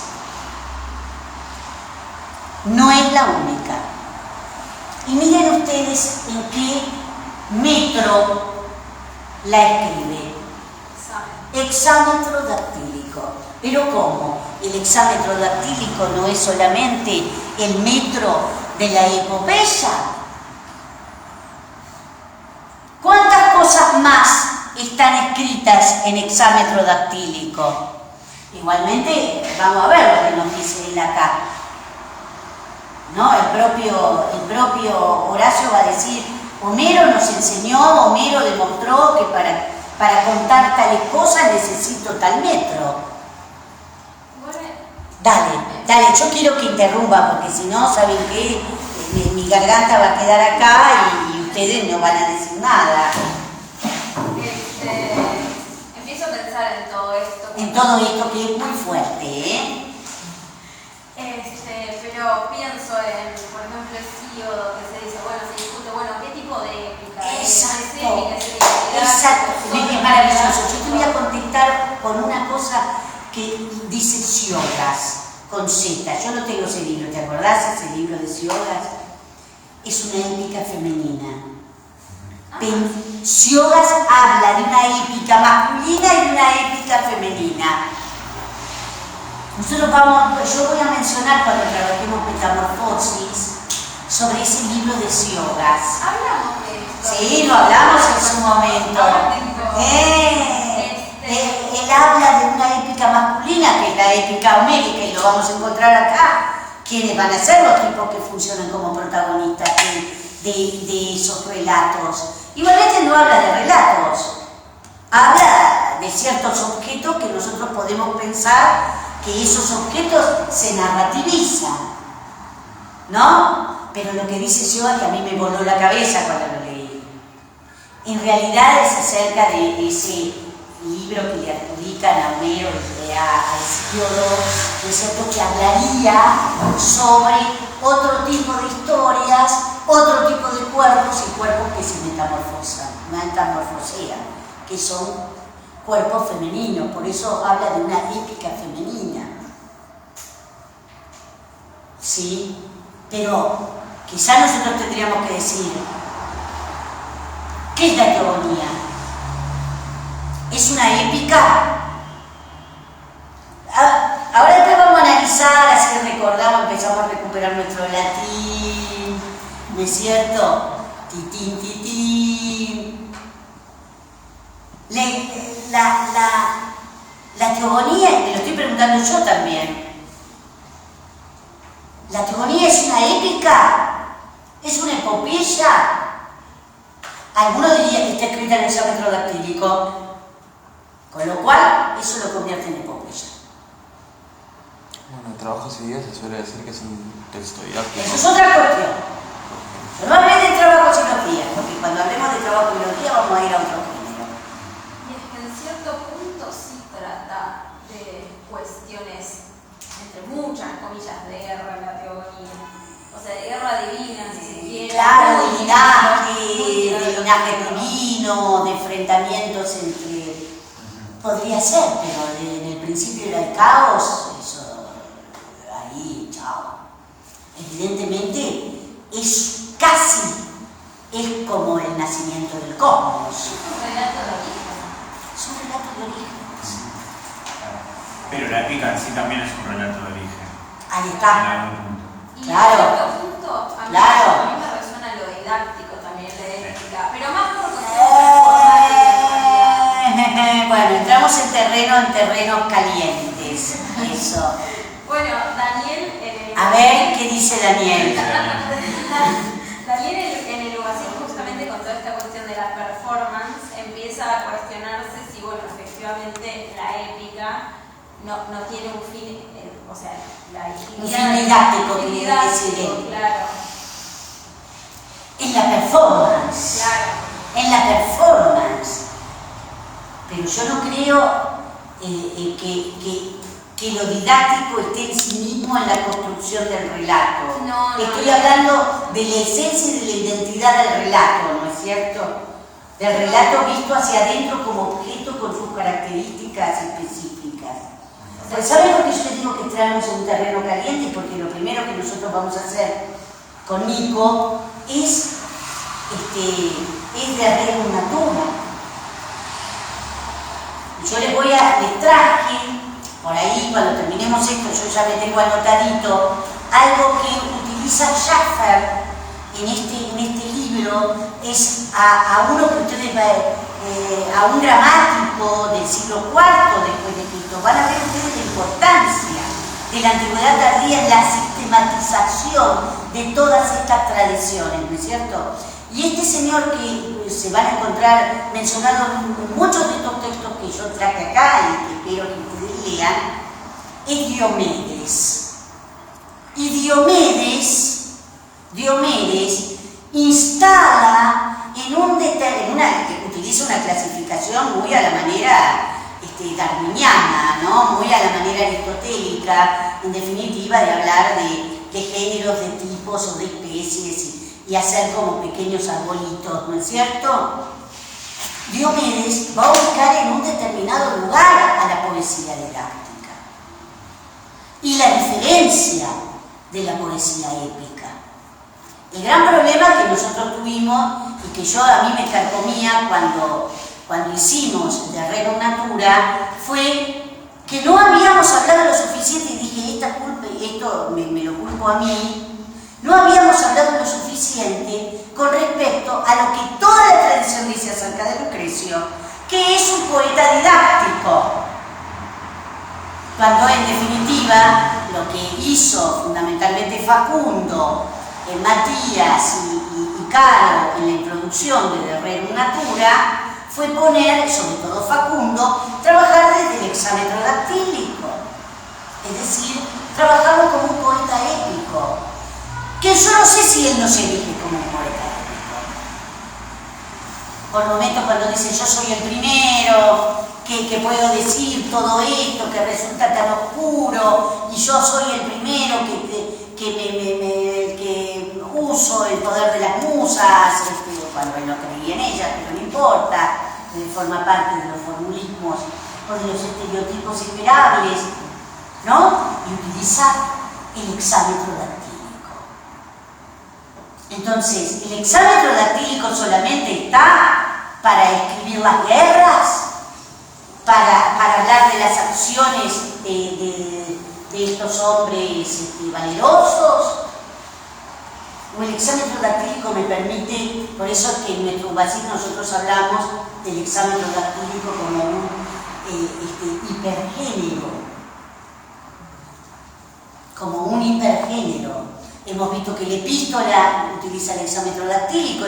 No es la única. Y miren ustedes en qué metro la escribe. Hexámetro dactílico. Pero ¿cómo? El hexámetro dactílico no es solamente el metro de la epopeya? ¿Cuántas cosas más están escritas en hexámetro dactílico? Igualmente, vamos a ver lo que nos dice él acá. ¿No? El propio Horacio va a decir, Homero nos enseñó, Homero demostró que para contar tales cosas necesito tal metro. Dale, yo quiero que interrumpa, porque si no, ¿saben qué? Mi garganta va a quedar acá y ustedes no van a decir nada. Empiezo a pensar en todo esto. En todo esto que es muy fuerte, ¿eh? Pero pienso en, por ejemplo, Hesíodo, que se dice, bueno, se discute, bueno, ¿qué tipo de épica? Exacto, es maravilloso. Yo te voy a contestar con una cosa que dice Siogas, con Z. Yo no tengo ese libro, ¿te acordás? Ese libro de Siogas es una épica femenina. Siogas habla de una épica masculina y de una épica femenina. Yo voy a mencionar cuando trabajemos Metamorfosis sobre ese libro de Siogas. ¿Hablamos de esto? Sí, lo hablamos en su momento. Él habla de una épica masculina, que es la épica homérica, y lo vamos a encontrar acá. ¿Quiénes van a ser los tipos que funcionan como protagonistas de esos relatos? Igualmente no habla de relatos, habla de ciertos objetos que nosotros podemos pensar que esos objetos se narrativizan, ¿no? Pero lo que dice Siogas, que a mí me voló la cabeza cuando lo leí, en realidad es acerca de ese libro que le adjudican a Homero y a Hesíodo, ¿no es cierto?, que hablaría sobre otro tipo de historias, otro tipo de cuerpos y cuerpos que se metamorfosean, que son cuerpos femeninos, por eso habla de una épica femenina. ¿Sí? Pero quizá nosotros tendríamos que decir, ¿qué es la teogonía? ¿Es una épica? Ahora después vamos a analizar, así recordamos, empezamos a recuperar nuestro latín, ¿no es cierto? Titín, titín. La teogonía, y me lo estoy preguntando yo también, ¿la teogonía es una épica? ¿Es una epopeya? Algunos dirían que está escrita en hexámetro dactílico, con lo cual eso lo convierte en epopeya. Bueno, el trabajo civil se suele decir que es un texto didáctico. Eso es otra cuestión. Yo no hablé de trabajo psicología, porque cuando hablemos de trabajo psicología vamos a ir a otro género. Y es que en cierto punto sí trata de cuestiones, entre muchas comillas, de guerra en la teogonía. O sea, de guerra divina, si se quiere. Claro, de linaje divino, de enfrentamientos entre... Podría ser, pero en el principio era el caos, eso, ahí, chao. Evidentemente, es como el nacimiento del cosmos. Es un relato de origen. Es un relato de origen. Pero la épica en sí también es un relato de origen. Ahí En está. algún punto. Y Claro. en cierto punto, a mí me resuena lo didáctico también, la ética, pero más por cuestiones formales. Bueno, entramos en terrenos calientes. Eso. Bueno, Daniel... A ver, ¿qué dice Daniel? Daniel en el Ubacín, justamente con toda esta cuestión de la performance, empieza a cuestionarse si, bueno, efectivamente la épica no tiene un fin, o sea, la Un fin didáctico, que quiere decir él. Claro. En la performance. Claro. En la performance. Pero yo no creo que lo didáctico esté en sí mismo en la construcción del relato. No, Estoy hablando de la esencia y de la identidad del relato, ¿no es cierto? Del relato visto hacia adentro como objeto con sus características específicas. Pues ¿saben por qué yo les digo que entramos en un terreno caliente? Porque lo primero que nosotros vamos a hacer con Nico es de Rerum Natura. Yo les traje, por ahí cuando terminemos esto, yo ya me tengo anotadito algo que utiliza Schaffer en este libro, es a uno que ustedes a un gramático del siglo IV después de Cristo. Van a ver ustedes la importancia de la antigüedad tardía en la sistematización de todas estas tradiciones, ¿no es cierto? Y este señor que se van a encontrar mencionados en muchos de estos textos que yo traje acá y que espero que ustedes lean, es Diomedes. Y Diomedes instala utiliza una clasificación muy a la manera darwiniana, ¿no? Muy a la manera aristotélica, en definitiva, de hablar de géneros, de tipos o de especies y hacer como pequeños arbolitos, ¿no es cierto? Diomedes va a ubicar en un determinado lugar a la poesía didáctica y la diferencia de la poesía épica. El gran problema que nosotros tuvimos y que a mí me carcomía cuando hicimos de Rerum Natura fue que no habíamos hablado lo suficiente, y dije, esto me lo culpo a mí, no habíamos hablado lo suficiente con respecto a lo que toda la tradición dice acerca de Lucrecio, que es un poeta didáctico, cuando en definitiva lo que hizo fundamentalmente Facundo, Matías y Caro en la introducción de Rerum Natura fue poner, sobre todo Facundo, trabajar desde el hexámetro dactílico, es decir, trabajarlo como un poeta épico, que yo no sé si él no se elige como un poeta épico. Por momentos cuando dice yo soy el primero que puedo decir todo esto que resulta tan oscuro y yo soy el primero que uso el poder de las musas, cuando él no creía en ellas, pero no importa, forma parte de los formulismos o de los estereotipos esperables, ¿no? Y utiliza el hexámetro dactílico. Entonces, ¿el hexámetro dactílico solamente está para escribir las guerras? Para hablar de las acciones de estos hombres valerosos? O el hexámetro dactílico me permite, por eso es que en nuestro Basil nosotros hablamos del hexámetro dactílico como un hipergénero, Hemos visto que la epístola utiliza el hexámetro dactílico,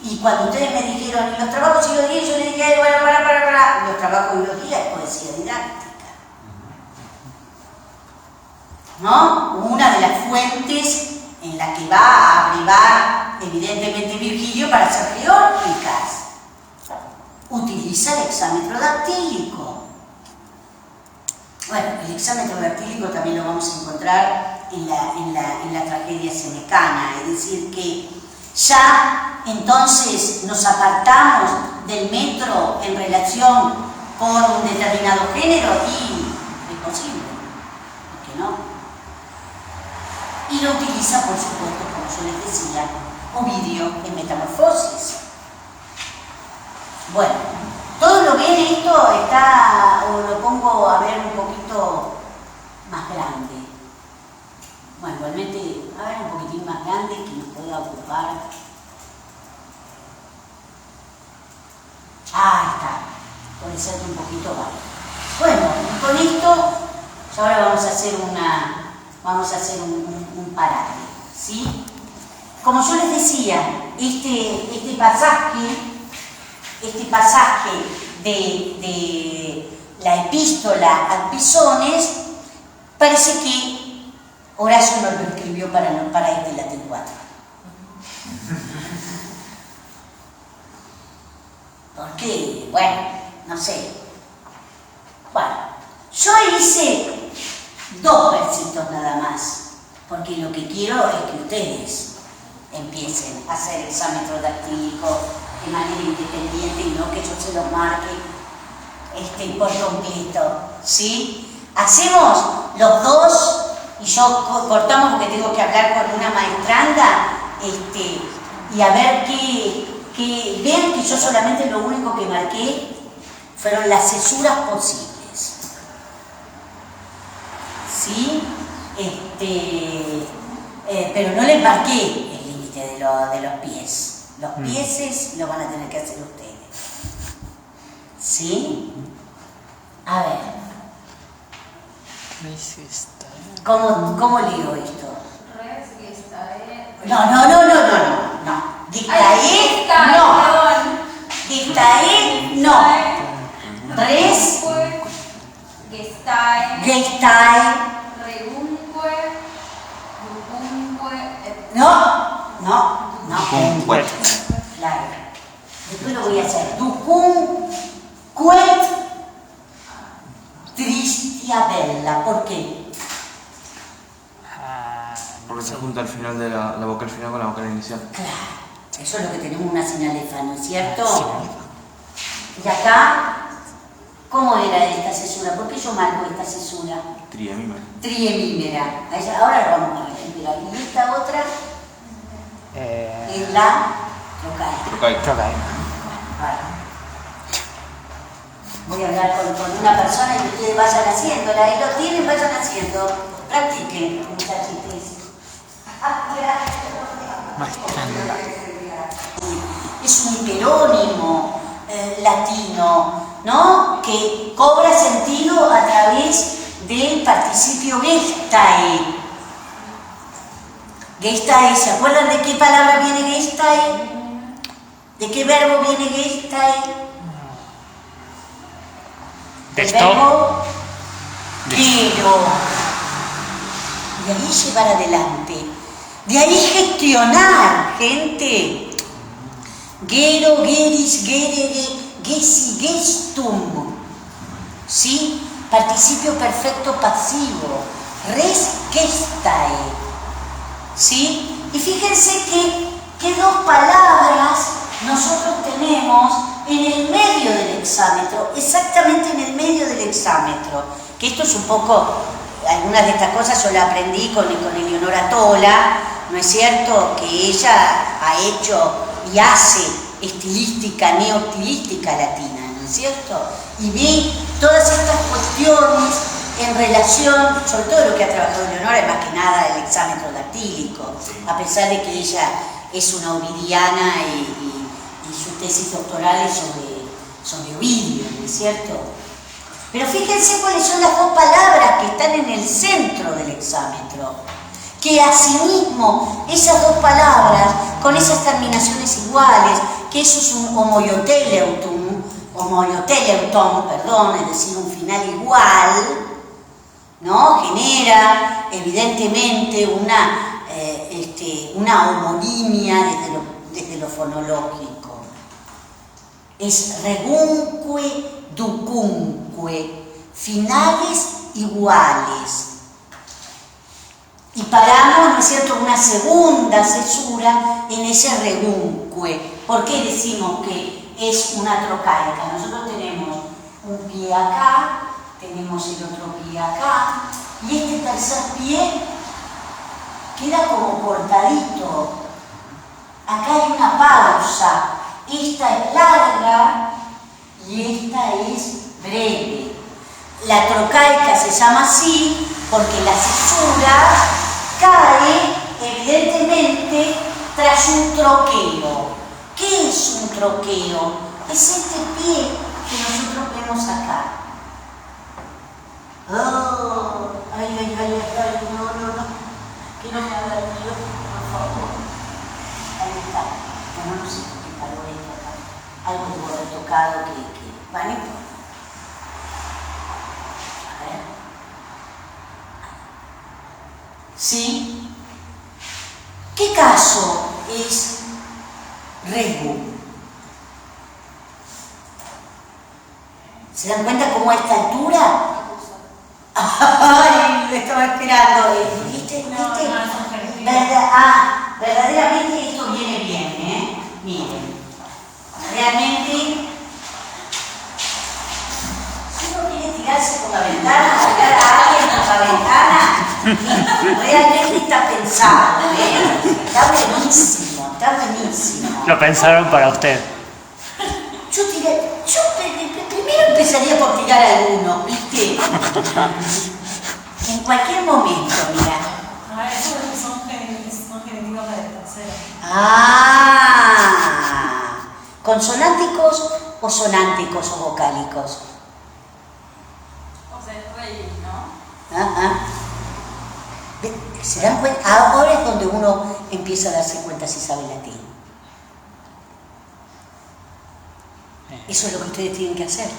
y cuando ustedes me dijeron, ¿y los trabajos y los días? Yo les dije, bueno, para, los trabajos y los días es poesía didáctica, ¿no? Una de las fuentes en la que va a abrevar evidentemente Virgilio para hacer geórgicas. Utiliza el hexámetro dactílico. Bueno, el hexámetro dactílico también lo vamos a encontrar en la tragedia senecana, es decir, que ya entonces nos apartamos del metro en relación con un determinado género y es posible, ¿por qué no? Y lo utiliza, por supuesto, como yo les decía, Ovidio en Metamorfosis. Bueno, todo lo que en esto está, o lo pongo a ver un poquito más grande. Bueno, igualmente, a ver un poquitín más grande que nos pueda ocupar. Ah, está. Puede ser un poquito más. Bueno, con esto, ahora vamos a hacer un parate, ¿sí? Como yo les decía, este pasaje de la epístola a Pisones, parece que Horacio no lo escribió para este Latín 4. ¿Por qué? Bueno, no sé. Bueno, yo hice 2 versitos nada más, porque lo que quiero es que ustedes empiecen a hacer hexámetro dactílico de manera independiente y no que yo se los marque por completo, ¿sí? Hacemos los 2 y yo cortamos porque tengo que hablar con una maestranda y a ver que vean que yo solamente lo único que marqué fueron las cesuras posibles, ¿sí? pero no les marqué el límite de los pies. Los pieses lo van a tener que hacer ustedes. ¿Sí? A ver. ¿Cómo leo esto? Res, gestae. No. Dictae, no. Dictae, no. Res, gestae, Regunque, ducunque, et. no. Cumquet. Claro. Después lo voy a hacer. Ducunquet tristia bella. ¿Por qué? Porque se junta al final de la vocal final con la vocal inicial. Claro. Eso es lo que tenemos una sinalefa, ¿no es cierto? Y acá, ¿cómo era esta cesura? ¿Por qué yo marco esta cesura? Triemímera. Triemímera. Ahora lo vamos a ver. Y esta otra es la trocaica. Trocaica. Vale. Voy a hablar con una persona y ustedes vayan haciéndola. Ahí lo tienen, vayan haciendo. Practiquen, muchachitos. Es un hiperónimo latino, ¿no? Que cobra sentido a través del participio gestae. Gestae, ¿se acuerdan de qué palabra viene gestae? ¿De qué verbo viene gestae? El verbo quiero. De ahí llevar adelante. De ahí gestionar, gente. Gero, geris, gerere, gesi, gestum. ¿Sí? Participio perfecto pasivo. Res gestae. ¿Sí? Y fíjense que dos palabras nosotros tenemos en el medio del hexámetro, exactamente en el medio del hexámetro. Que esto es un poco, algunas de estas cosas yo las aprendí con Eleonora Tola, ¿no es cierto? Que ella ha hecho y hace estilística, neoestilística latina, ¿no es cierto? Y ve todas estas cuestiones en relación, sobre todo lo que ha trabajado Eleonora, es más que nada el hexámetro dactílico, a pesar de que ella es una ovidiana y su tesis doctoral es sobre Ovidio, ¿no es cierto? Pero fíjense cuáles son las dos palabras que están en el centro del hexámetro, que asimismo esas dos palabras, con esas terminaciones iguales, que eso es un homoioteleuton, es decir, un final igual, ¿no? Genera evidentemente una homonimia desde lo fonológico. Es regunque, ducunque, finales iguales. Y paramos, ¿no es cierto?, una segunda cesura en ese regunque. ¿Por qué decimos que es una trocaica? Nosotros tenemos un pie acá, tenemos el otro pie acá, y este tercer pie queda como cortadito. Acá hay una pausa. Esta es larga y esta es breve. La trocaica se llama así porque la cesura cae evidentemente tras un troqueo. ¿Qué es un troqueo? Es este pie que nosotros vemos acá. Oh, ay, no. Que no me haga ruido, por favor. Ahí está. Bueno, no sé por qué paró esto acá. Algo debo haber tocado que... Bueno, no importa. A ver. ¿Sí? ¿Qué caso es regu? ¿Se dan cuenta cómo a esta altura? ¡Ay! Lo estaba esperando. ¿Viste? Verdaderamente esto viene bien, ¿eh? Miren. Realmente, si uno quiere tirarse por la ventana, sacar a alguien por la ventana, realmente está pensado, ¿eh? Está buenísimo. Lo pensaron para usted. Yo primero empezaría por tirar alguno, ¿viste? En cualquier momento, mira. Ah, esos son genitivos de tercera. Ah, ¿consonánticos o sonánticos o vocálicos? O sea, es reír, ¿no? Ajá. ¿Se dan cuenta? Ahora es donde uno empieza a darse cuenta si sabe latín. Eso es lo que ustedes tienen que hacer.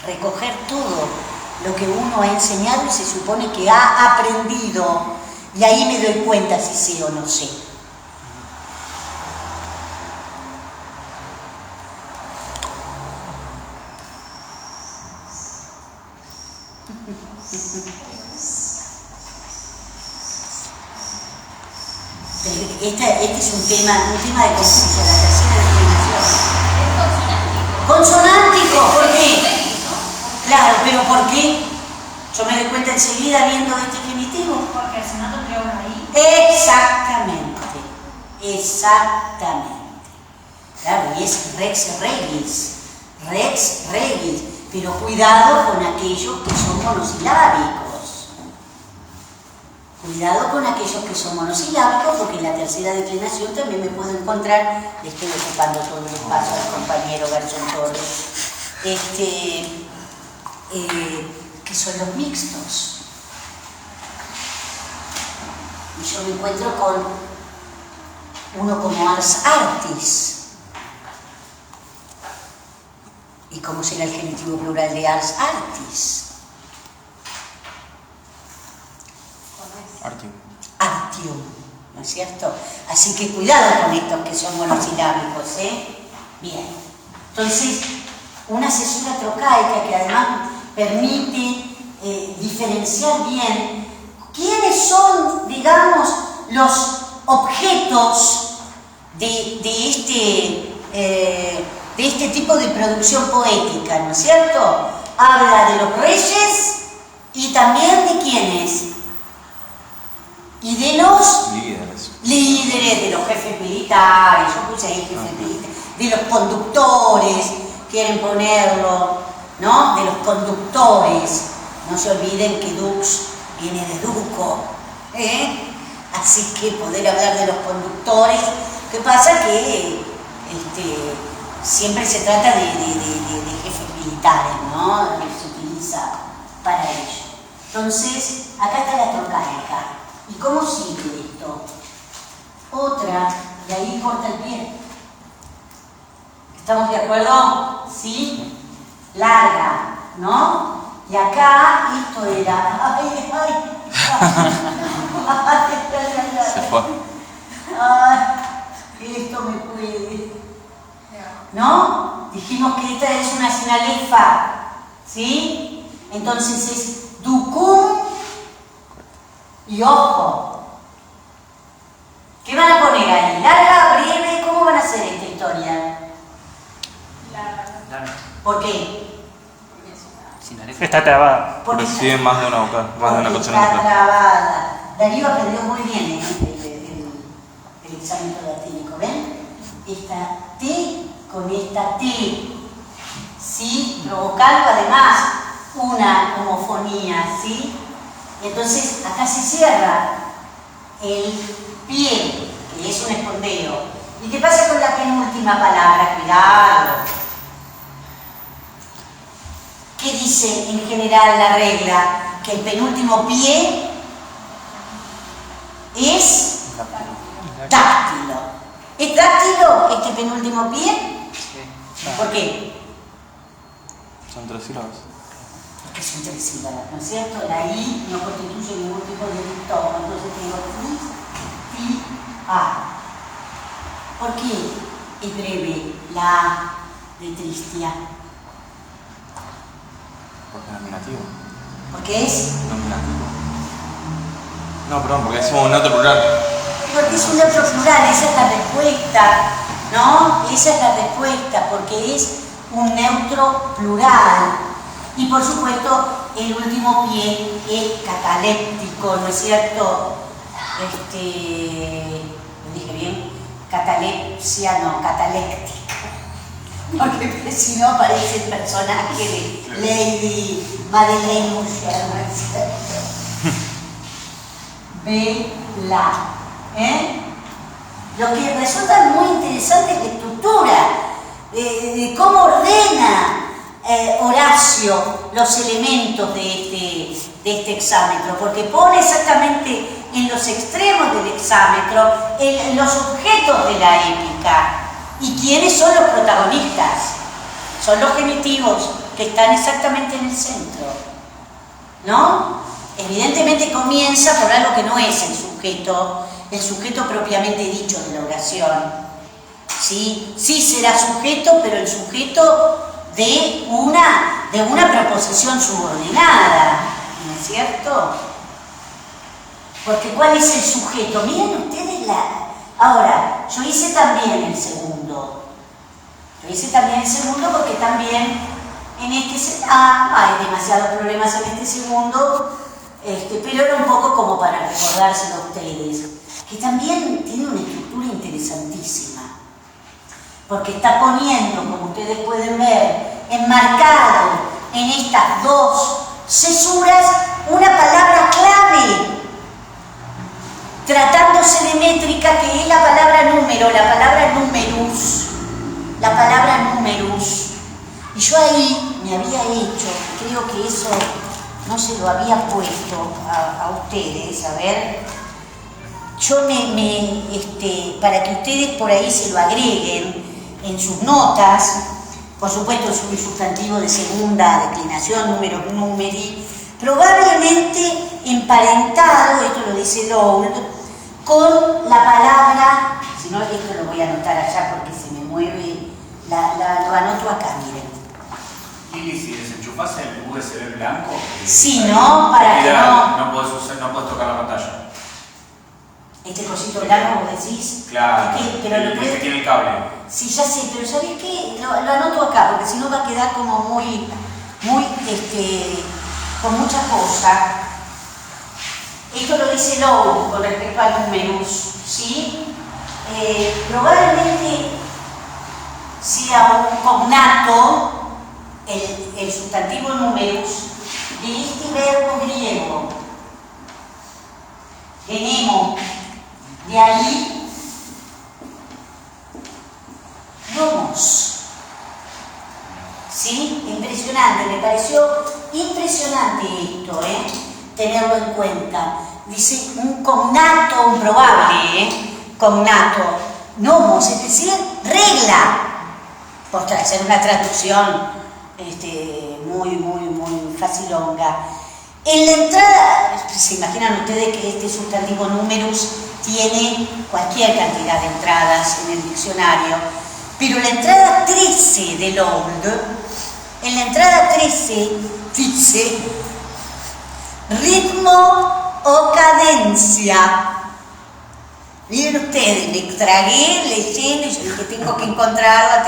Recoger todo lo que uno ha enseñado y se supone que ha aprendido. Y ahí me doy cuenta si sé o no sé. Este es un tema de confusión, la tercera declinación. Es consonántico. Consonántico, ¿por qué? ¿No? Claro, pero ¿por qué? Yo me doy cuenta enseguida viendo este genitivo. Porque el sonato triunfa ahí. Exactamente, exactamente. Claro, y es rex regis, pero cuidado con aquellos que son monosilábicos. Cuidado con aquellos que son monosilábicos, porque en la tercera declinación también me puedo encontrar, le estoy ocupando todo el espacio al compañero Garzón Torres, que son los mixtos. Y yo me encuentro con uno como ars artis. ¿Y cómo será el genitivo plural de ars artis? Artium. Artium, ¿no es cierto? Así que cuidado con estos que son monosilábicos, ¿eh? Bien. Entonces, una cesura trocaica que además permite diferenciar bien quiénes son, digamos, los objetos de este tipo de producción poética, ¿no es cierto? Habla de los reyes y también de quiénes. Y de los líderes, de los jefes militares, yo puse ahí jefes militares, de los conductores, quieren ponerlo, ¿no? De los conductores. No se olviden que dux viene de duco, ¿eh? Así que poder hablar de los conductores. ¿Qué pasa? Que siempre se trata de jefes militares, ¿no? Se utiliza para ello. Entonces, acá está la trocaica. ¿Y cómo sigue esto? Otra, y ahí corta el pie. ¿Estamos de acuerdo? ¿Sí? Larga, ¿no? Y acá esto era... ¡Ay, ay! Se fue. ¡Ay! Esto me puede... ¿No? Dijimos que esta es una sinalefa, ¿sí? Entonces es ducum y ojo. ¿Qué van a poner ahí? ¿Larga, breve? ¿Cómo van a hacer esta historia? Larga. ¿Por qué? Porque es una... Está trabada. Porque Recibe más de una vocal, más de una porque consonante. está trabada. Darío aprendió muy bien el examen latínico, ¿ven? Esta T con esta T, ¿sí? Provocando además una homofonía, ¿sí? Entonces acá se cierra el pie, que es un espondeo. ¿Y qué pasa con la penúltima palabra? Cuidado. ¿Qué dice en general la regla? Que el penúltimo pie es dáctilo. ¿Es dáctilo este penúltimo pie? ¿Por qué? Son 3 sílabas. Porque son 3 sílabas, ¿no es cierto? La I no constituye ningún tipo de dictón, entonces tengo ti, a. ¿Por qué es breve la A de Tristia? Porque es nominativo. Porque es... Nominativo. No, perdón, porque decimos un neutro plural. Porque es un neutro plural, esa es la respuesta, ¿no? Esa es la respuesta, porque es un neutro plural. Y por supuesto, el último pie es cataléptico, ¿no es cierto? ¿Lo dije bien? Catalepsia, no, cataléctica. Porque si no parece el personaje de Lady Madeleine Moucher, ¿no es cierto? vela. Lo que resulta muy interesante es la estructura, de cómo ordena Horacio los elementos de este hexámetro, porque pone exactamente en los extremos del hexámetro los objetos de la épica. ¿Y quiénes son los protagonistas? Son los genitivos que están exactamente en el centro, ¿no? Evidentemente comienza por algo que no es el sujeto propiamente dicho de la oración. ¿Sí? Sí será sujeto, pero el sujeto de una proposición subordinada, ¿no es cierto? Porque ¿cuál es el sujeto? Miren ustedes Ahora, yo hice también el segundo. Porque también en este... hay demasiados problemas en este segundo, pero era un poco como para recordárselo a ustedes, que también tiene una estructura interesantísima, porque está poniendo, como ustedes pueden ver, enmarcado en estas dos cesuras una palabra clave, tratándose de métrica, que es la palabra número, la palabra numerus. Y yo ahí me había hecho, creo que eso no se lo había puesto a ustedes, a ver, yo para que ustedes por ahí se lo agreguen en sus notas, por supuesto es un sustantivo de segunda declinación, numerus numeri, probablemente emparentado, esto lo dice Lould, con la palabra, si no esto lo voy a anotar allá porque se me mueve, lo anoto acá, miren. Y si desenchufás el USB blanco, sí, ¿no? Para que no puedes tocar la pantalla. Este cosito blanco, vos decís. Claro, pero el que tiene el cable. Sí, ya sé, pero ¿sabés qué? Lo anoto acá, porque si no va a quedar como muy, con mucha cosa. Esto lo dice Lowe con respecto al numerus, ¿sí? Probablemente sea un cognato, el sustantivo numerus, de este verbo griego, tenemos de ahí nomos. ¿Sí? Impresionante, me pareció impresionante esto, tenerlo en cuenta. Dice un cognato, un probable, cognato, nomos, es decir, regla, por hacer una traducción muy facilonga. En la entrada, se imaginan ustedes que este sustantivo numerus tiene cualquier cantidad de entradas en el diccionario, pero la entrada 13 de Lould, en la entrada 13 dice ritmo o cadencia. Miren ustedes, me tragué leyendo y yo dije tengo que encontrarla.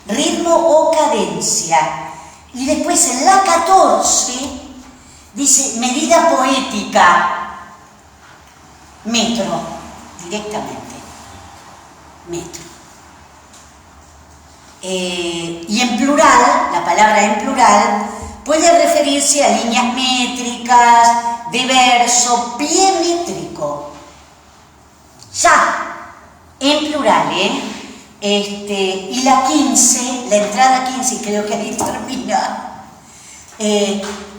Ritmo o cadencia. Y después en la 14 dice medida poética, metro, directamente, metro. Y en plural, la palabra en plural, puede referirse a líneas métricas, de verso, pie métrico. Ya, en plural, y la 15, la entrada 15, creo que ahí termina,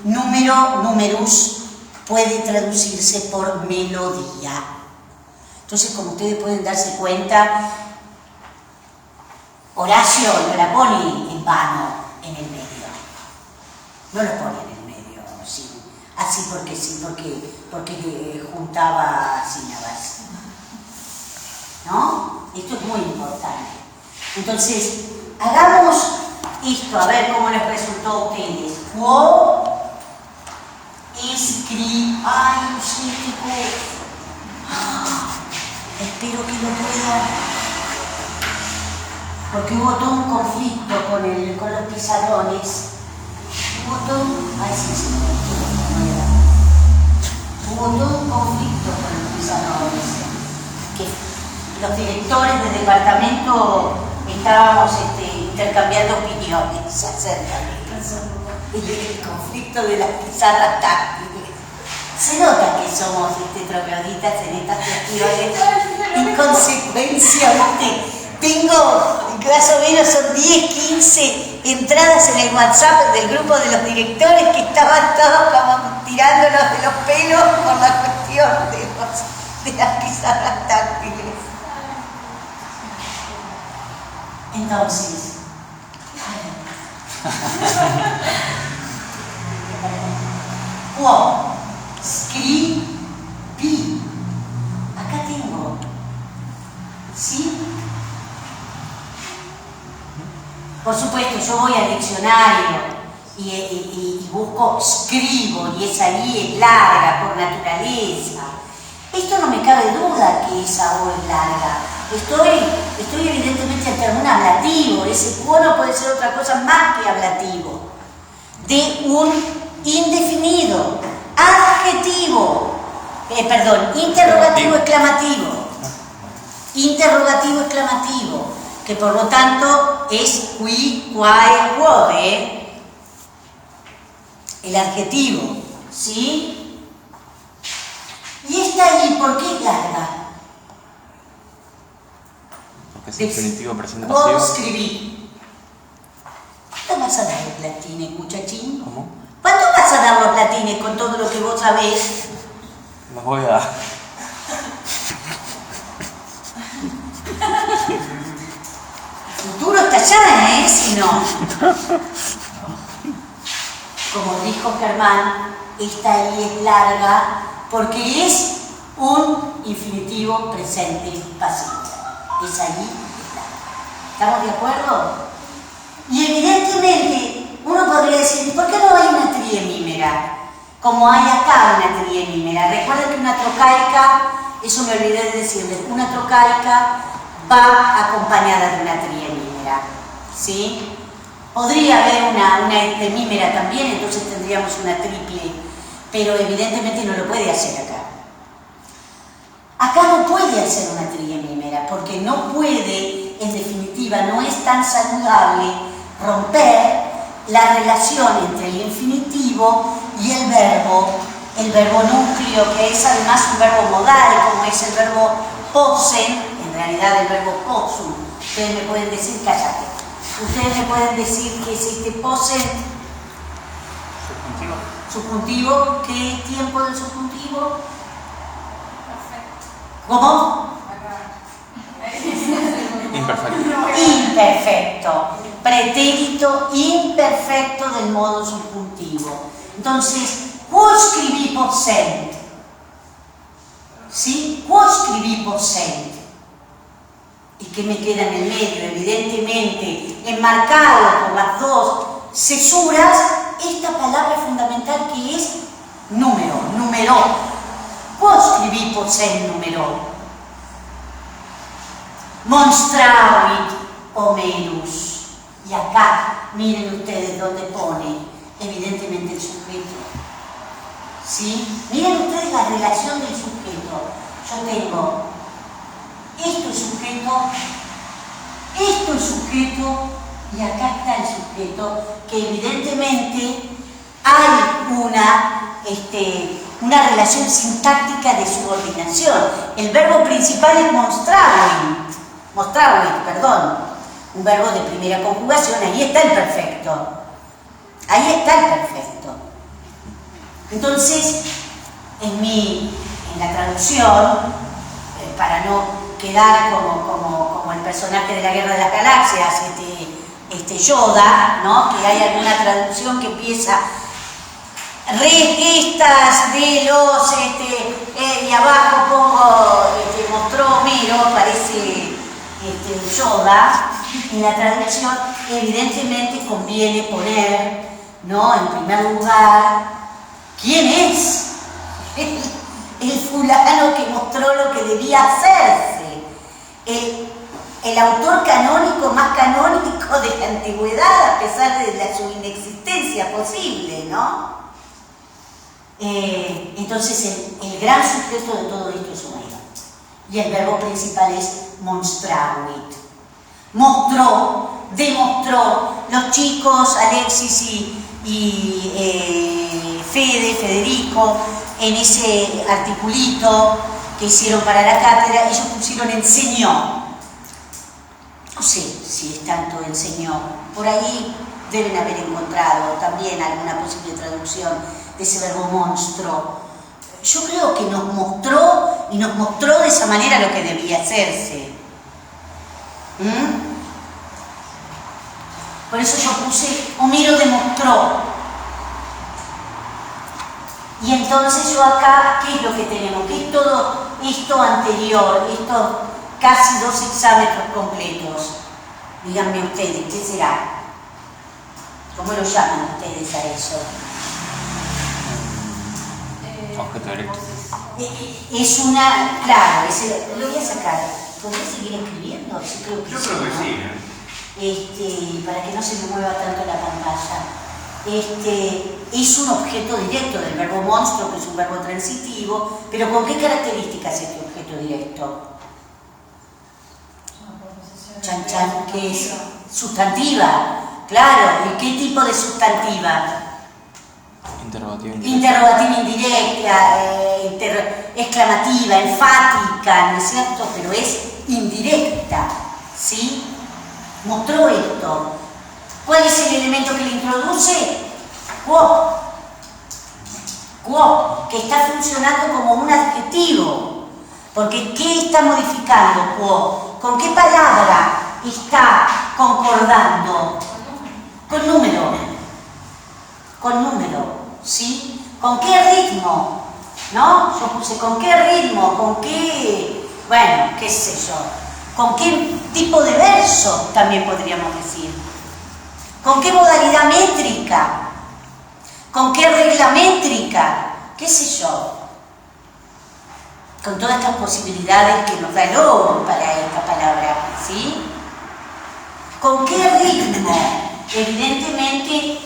numerus, puede traducirse por melodía. Entonces, como ustedes pueden darse cuenta, Horacio no la pone en vano en el medio. No lo pone en el medio, sí. Así porque sí, porque juntaba sílabas. ¿No? Esto es muy importante. Entonces, hagamos esto, a ver cómo les resultó a ustedes. Quo escri... Ay, no sé, espero que lo pueda... Porque hubo todo un conflicto con los pizarrones. Hubo todo un conflicto con los pizarrones. Que los directores del departamento estábamos intercambiando opiniones acerca del conflicto de las pizarras táctiles. Se nota que somos trogloditas en estas cuestiones. En consecuencia, tengo más o menos son 10, 15 entradas en el WhatsApp del grupo de los directores que estaban todos como tirándonos de los pelos por la cuestión de las pizarras táctiles. Entonces, quo scrivi. Acá tengo. ¿Sí? Por supuesto, yo voy al diccionario y busco escribo, y esa I es larga por naturaleza. Esto no me cabe duda que esa O es larga. Estoy evidentemente ante un ablativo. Ese quo no puede ser otra cosa más que ablativo. De un indefinido, adjetivo, interrogativo exclamativo. Interrogativo exclamativo, que por lo tanto es qui, quae, quode, el adjetivo, ¿sí? Y esta I, ¿por qué es larga? Porque es infinitivo presente Vos pasivo. escribí. ¿Cuánto vas a dar los latines, muchachín? ¿Cómo? ¿Cuánto vas a dar los latines con todo lo que vos sabés? Los voy a dar. El futuro está allá, si no. Como dijo Germán, esta I es larga porque es un infinitivo presente pasivo. Esa I es larga. ¿Estamos de acuerdo? Y evidentemente uno podría decir, ¿por qué no hay una triemímera? Como hay acá una triemímera. Recuerden que una trocaica, eso me olvidé de decirles, una trocaica va acompañada de una triemímera, ¿sí? Podría haber una heptemímera también, entonces tendríamos una triple, pero evidentemente no lo puede hacer acá. Acá no puede hacer una triemímera, porque no puede, en definitiva, no es tan saludable romper la relación entre el infinitivo y el verbo núcleo, que es además un verbo modal, como es el verbo posen, en realidad el verbo posum. Ustedes me pueden decir, cállate, ustedes me pueden decir que es este posen subjuntivo. ¿Qué tiempo del subjuntivo? ¿Cómo? Imperfecto. Imperfecto. Pretérito imperfecto del modo subjuntivo. Entonces, quo scrivi possent. ¿Sí? Quo scrivi possent. ¿Y qué me queda en el medio? Evidentemente, enmarcado por las dos cesuras, esta palabra fundamental que es número, numerò. Quo scrivi possent numerò. Monstravit homerus. Y acá, miren ustedes dónde pone, evidentemente, el sujeto. ¿Sí? Miren ustedes la relación del sujeto. Yo tengo, esto es sujeto, y acá está el sujeto, que evidentemente hay una relación sintáctica de subordinación. El verbo principal es monstravit, un verbo de primera conjugación, ahí está el perfecto. Entonces, en la traducción, para no quedar como el personaje de la Guerra de las Galaxias, Yoda, ¿no? Que hay alguna traducción que empieza restas de los, y abajo pongo, mostró Homero, parece Yoda. En la traducción, evidentemente conviene poner, ¿no? En primer lugar, ¿quién es? El fulano que mostró lo que debía hacerse. El autor canónico más canónico de la antigüedad, a pesar de su inexistencia posible, ¿no? Entonces, el gran sujeto de todo esto es Homero. Y el verbo principal es monstravit. Mostró, demostró. Los chicos, Alexis y Federico, en ese articulito que hicieron para la cátedra, ellos pusieron enseñó. No sé si es tanto enseñó. Por ahí deben haber encontrado también alguna posible traducción de ese verbo monstruo. Yo creo que nos mostró, y nos mostró de esa manera lo que debía hacerse. Por eso yo puse Homero demostró. Y entonces yo acá, ¿qué es lo que tenemos? Que es todo esto anterior, estos casi 2 hexámetros completos. Díganme ustedes, ¿qué será? ¿Cómo lo llaman ustedes a eso? Objeto directo. Es una, claro, lo voy a sacar. ¿Podría seguir escribiendo? Sí, creo que Yo sí, creo que ¿no? sí, Para que no se me mueva tanto la pantalla. Es un objeto directo del verbo monstruo, que es un verbo transitivo, pero ¿con qué características es este objeto directo? Chan chan, que es sustantiva, claro. ¿Y qué tipo de sustantiva? Interrogativa indirecta. Interrogativa indirecta, exclamativa, enfática, ¿no es cierto? Pero es indirecta, ¿sí? Mostró esto. ¿Cuál es el elemento que le introduce? Quo. Quo, que está funcionando como un adjetivo. Porque ¿qué está modificando quo? ¿Con qué palabra está concordando? Con número. Con número, ¿sí? ¿Con qué ritmo? ¿No? Yo puse ¿con qué ritmo? ¿Con qué? Bueno, qué sé yo. ¿Con qué tipo de verso? También podríamos decir. ¿Con qué modalidad métrica? ¿Con qué regla métrica? ¿Qué sé yo? Con todas estas posibilidades que nos da el oro para esta palabra, ¿sí? ¿Con qué ritmo? Evidentemente,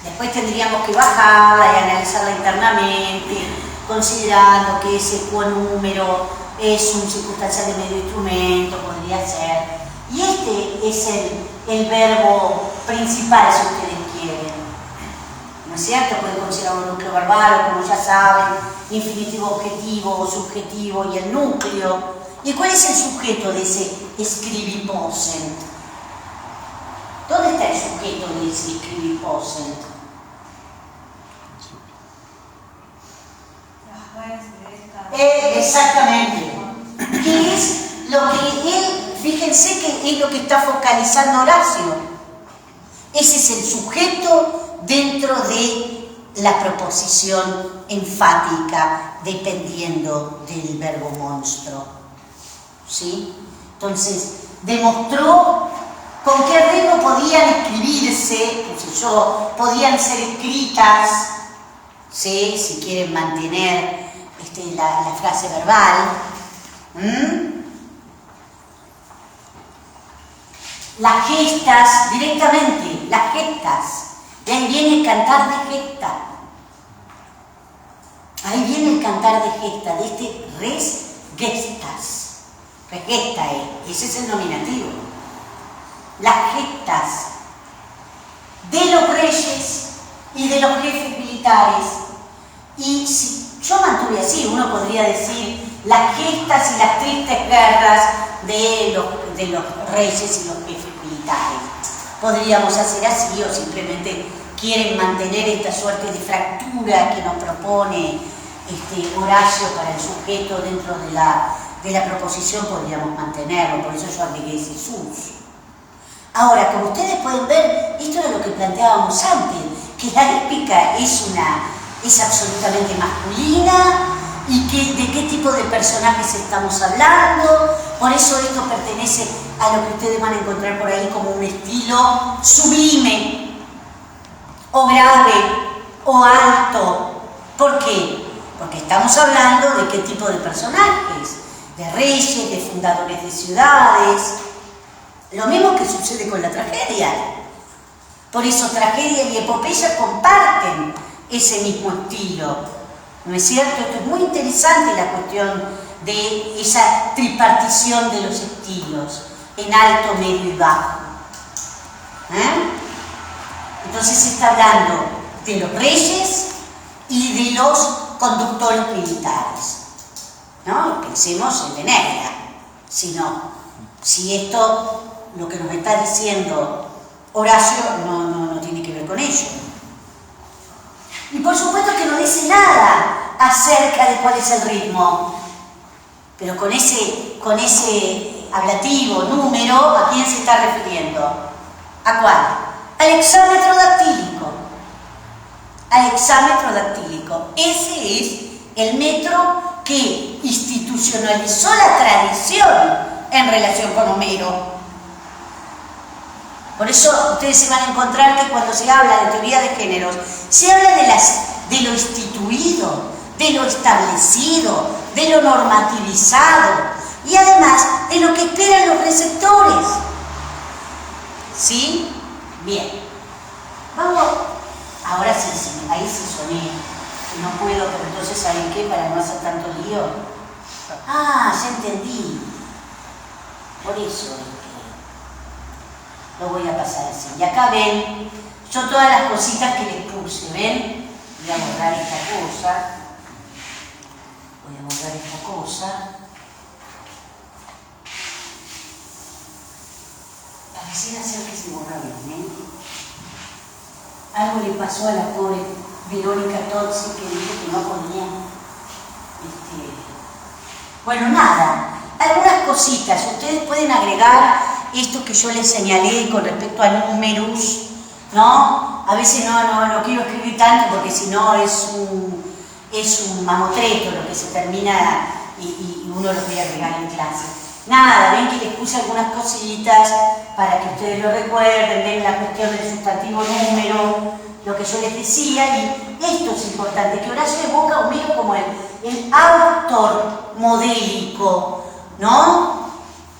después tendríamos que bajarla y analizarla internamente, considerando que ese número es un circunstancial de medio instrumento, podría ser. Y este es el verbo principal, si ustedes quieren. ¿No es cierto? Pueden considerar un núcleo verbal, o como ya saben, infinitivo objetivo o subjetivo y el núcleo. ¿Y cuál es el sujeto de ese escribiposen? ¿Dónde está el sujeto de ese escribiposen? Exactamente. ¿Qué es lo que él, fíjense que es lo que está focalizando Horacio? Ese es el sujeto dentro de la proposición enfática, dependiendo del verbo monstruo. ¿Sí? Entonces, demostró con qué ritmo podían escribirse, podían ser escritas, ¿sí? Si quieren mantener la frase verbal. Las gestas, directamente, las gestas. De ahí viene el cantar de gesta. Ahí viene el cantar de gesta, de este res gestas. Regestae, ese es el nominativo. Las gestas de los reyes y de los jefes militares. Y si yo mantuve así, uno podría decir las gestas y las tristes guerras de los reyes y los jefes militares. Podríamos hacer así, o simplemente quieren mantener esta suerte de fractura que nos propone Horacio para el sujeto dentro de la proposición, podríamos mantenerlo, por eso yo agregué Jesús. Ahora, como ustedes pueden ver, esto era lo que planteábamos antes, que la épica es absolutamente masculina, y de qué tipo de personajes estamos hablando. Por eso esto pertenece a lo que ustedes van a encontrar por ahí como un estilo sublime, o grave, o alto. ¿Por qué? Porque estamos hablando de qué tipo de personajes, de reyes, de fundadores de ciudades. Lo mismo que sucede con la tragedia. Por eso tragedia y epopeya comparten ese mismo estilo. ¿No es cierto? Esto es muy interesante, la cuestión de esa tripartición de los estilos, en alto, medio y bajo. Entonces se está hablando de los reyes, y de los conductores militares. ¿No? Pensemos en Venecia, si esto, lo que nos está diciendo Horacio, no tiene que ver con ello. Y por supuesto que no dice nada acerca de cuál es el ritmo, pero con ese ablativo, número, ¿a quién se está refiriendo? ¿A cuál? Al hexámetro dactílico. Al hexámetro dactílico. Ese es el metro que institucionalizó la tradición en relación con Homero. Por eso ustedes se van a encontrar que cuando se habla de teoría de géneros, se habla de lo instituido, de lo establecido, de lo normativizado y además de lo que esperan los receptores. ¿Sí? Bien. Vamos. Ahora sí, ahí sí soné. No puedo, pero entonces, ¿saben qué? Para no hacer tanto lío. Ah, ya entendí. Por eso es que lo voy a pasar así. Y acá ven, yo todas las cositas que les puse, ¿ven? Voy a borrar esta cosa. Voy a borrar esta cosa. Pareciera ser que se borra bien, ¿eh? Algo le pasó a la pobre Verónica Tozzi, que dijo que no ponía. Bueno, nada, algunas cositas. Ustedes pueden agregar esto que yo les señalé con respecto a números, ¿no? A veces no quiero escribir tanto porque si no es un mamotreto lo que se termina y uno lo puede agregar en clase. Nada, ven que les puse algunas cositas para que ustedes lo recuerden, ven la cuestión del sustantivo número, lo que yo les decía, y esto es importante, que Horacio evoca a Homero como el autor modélico, ¿no?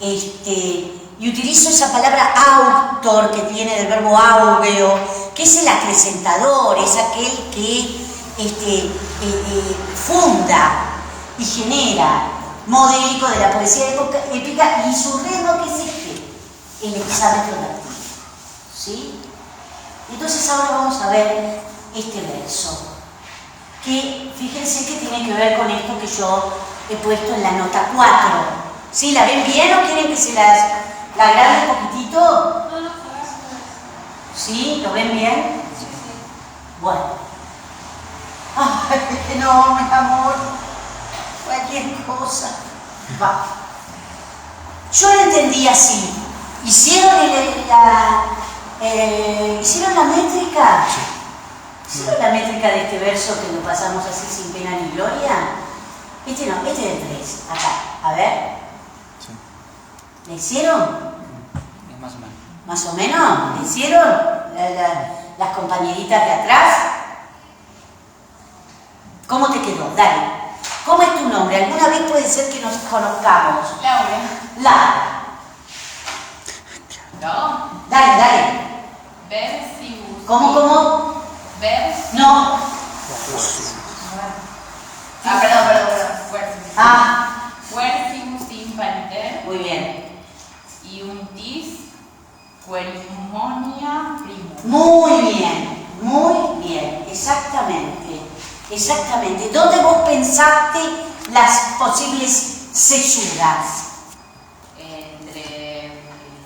Y utilizo esa palabra autor que viene del verbo augeo, que es el acrecentador, es aquel que funda y genera, modélico de la poesía épica, y su ritmo, que es el hexámetro dactílico. ¿Sí? Entonces ahora vamos a ver este verso, que fíjense que tiene que ver con esto que yo he puesto en la nota 4. ¿Sí? ¿La ven bien o quieren que se la agrande un poquitito? No, ¿Sí? ¿Lo ven bien? sí. Bueno. Ay, no, mi amor. Cualquier cosa. Va. Yo lo entendí así. ¿Hicieron la métrica? ¿Hicieron la métrica de este verso que lo pasamos así sin pena ni gloria? Este no, este del 3. Acá. A ver. Sí. ¿Le hicieron? Más o menos. ¿Más o menos? ¿Le hicieron? Las compañeritas de atrás. ¿Cómo te quedó? Dale. ¿Cómo es tu nombre? ¿Alguna vez puede ser que nos conozcamos? Laura. La. No. Dale. Versibus. ¿Cómo? No. Perdón. Ah, Versibus impariter muy bien. iuntis querimonia primum. Muy bien. Exactamente. ¿Dónde vos pensaste las posibles cesuras? Entre el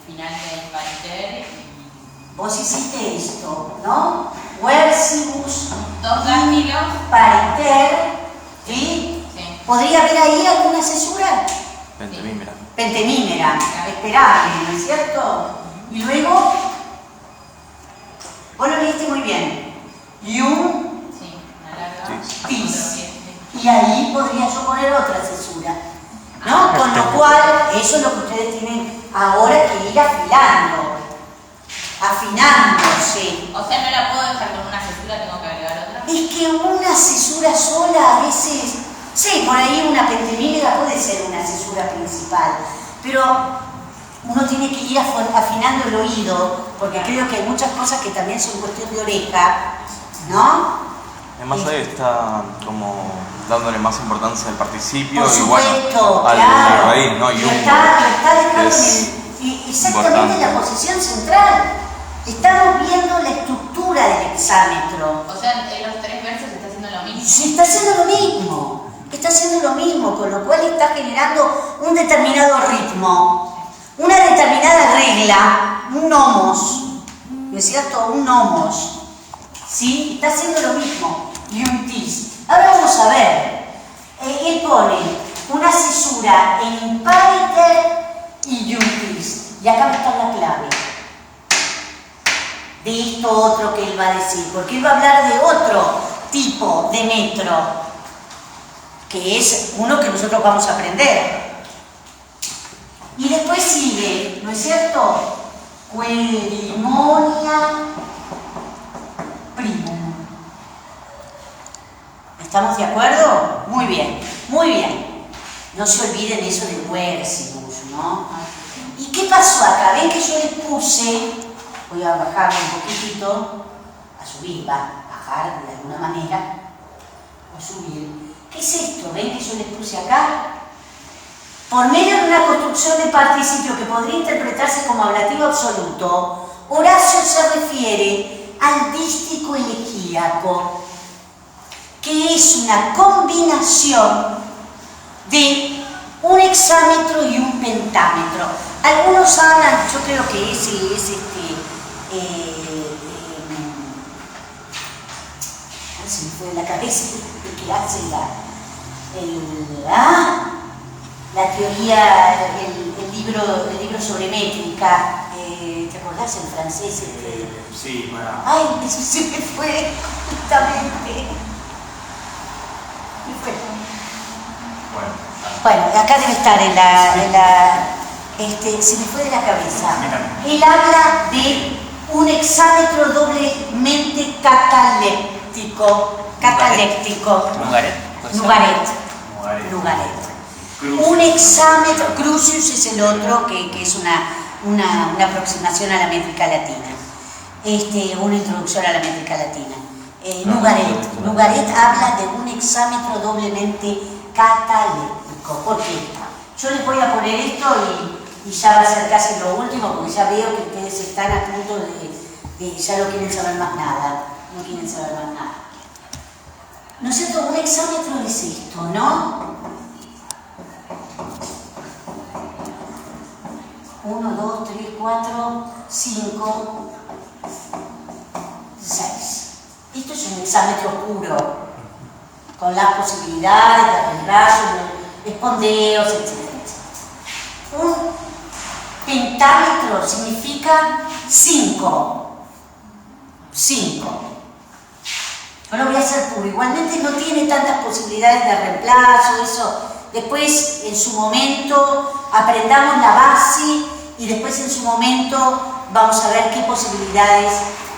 final de impariter y Vos hiciste esto, ¿no? Versibus dos dáctilos. pariter, ¿sí? Sí. ¿Podría haber ahí alguna cesura? Pentemímera. Pentemímera, esperable, ¿no es cierto? Y luego, vos lo leíste muy bien. Iun, Sí, una larga. Sí. tis. Y ahí podría yo poner otra cesura, ¿no? Con lo cual, eso es lo que ustedes tienen ahora que ir afinándose. O sea, no la puedo dejar con una cesura, tengo que agregar otra. Es que una cesura sola a veces, sí, por ahí una pentemímera puede ser una cesura principal, pero uno tiene que ir afinando el oído, porque creo que hay muchas cosas que también son cuestión de oreja, ¿no? Además ahí está como dándole más importancia al participio Por y supuesto, bueno, al claro. raíz, ¿no? Y Lo está dejando es exactamente en la importante. posición central. Estamos viendo la estructura del hexámetro. O sea, en los tres versos está haciendo lo mismo. con lo cual está generando un determinado ritmo, una determinada regla, un nomos, ¿no es cierto? Un nomos, ¿sí? Está haciendo lo mismo, iuntis. Ahora vamos a ver, él pone una cesura en pariter y iuntis, y acá está la clave de esto otro que él va a decir, porque él va a hablar de otro tipo de metro, que es uno que nosotros vamos a aprender. Y después sigue, ¿no es cierto? Querimonia primum. ¿Estamos de acuerdo? Muy bien, muy bien. No se olviden eso de versibus, ¿no? ¿Y qué pasó acá? Ven que yo les puse, voy a bajarlo un poquitito, a subir, bajar de alguna manera, o subir. ¿Qué es esto? ¿Ven que yo les puse acá? Por medio de una construcción de participio que podría interpretarse como ablativo absoluto, Horacio se refiere al dístico elegíaco, que es una combinación de un hexámetro y un pentámetro. Algunos hablan, yo creo que ese es se me fue de la cabeza el que hace la teoría, el libro sobre métrica. ¿Te acordás en francés? Sí, para... Ay, eso se me fue justamente. Me fue. Bueno, acá debe estar se me fue de la cabeza. Él habla de un hexámetro doblemente cataléctico. Nugaret. Un hexámetro, Crucius es el otro, que es una aproximación a la métrica latina. Una introducción a la métrica latina. Nugaret habla de un hexámetro doblemente cataléctico. ¿Por qué? Yo les voy a poner esto y ya va a ser casi lo último, porque ya veo que ustedes están a punto de ya no quieren saber más nada. No quieren saber más nada. ¿No es cierto? Un hexámetro es esto, ¿no? 1, 2, 3, 4, 5, 6. Esto es un hexámetro puro, con las posibilidades de arreglar, espondeos, etc. Un pentámetro significa 5. 5. Yo lo voy a hacer puro. Igualmente no tiene tantas posibilidades de reemplazo, eso. Después, en su momento, aprendamos la base y después, en su momento, vamos a ver qué posibilidades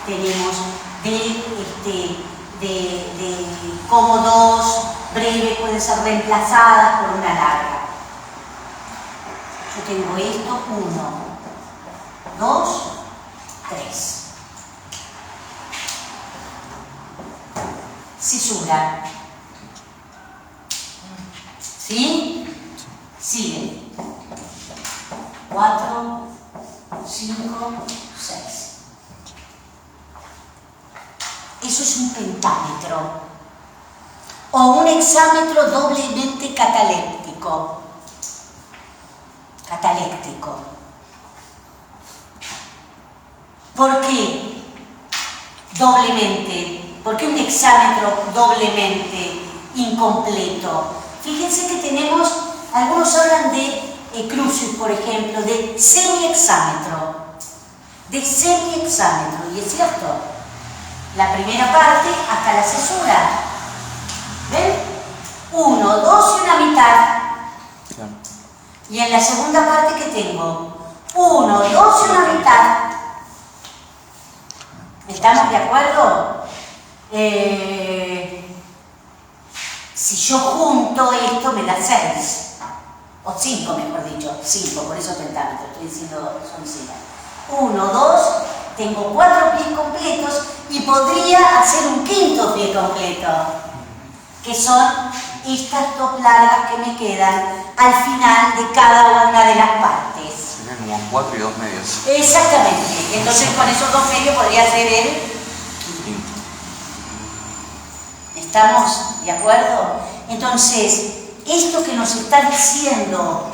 tenemos de cómo dos breves pueden ser reemplazadas por una larga. Yo tengo esto, 1, 2, 3. Cesura. ¿Sí? Sigue. 4, 5, 6. Eso es un pentámetro. O un hexámetro doblemente cataléctico. ¿Por qué doblemente? ¿Por qué un hexámetro doblemente incompleto? Fíjense que tenemos, algunos hablan de Crucius, por ejemplo, de semihexámetro. Y es cierto, la primera parte hasta la cesura. ¿Ven? 1, 2 y una mitad. Y en la segunda parte, ¿qué tengo? 1, 2 y una mitad. ¿Estamos de acuerdo? Si yo junto esto me da 6. O 5, mejor dicho. 5, por eso pentámetro. Estoy diciendo son 5. 1, 2, tengo 4 pies completos y podría hacer un quinto pie completo, que son estas dos largas que me quedan al final de cada una de las partes. Serían como 4 y 2 medios. Exactamente. Entonces con esos 2 medios podría ser el quinto. ¿Estamos de acuerdo? Entonces, esto que nos está diciendo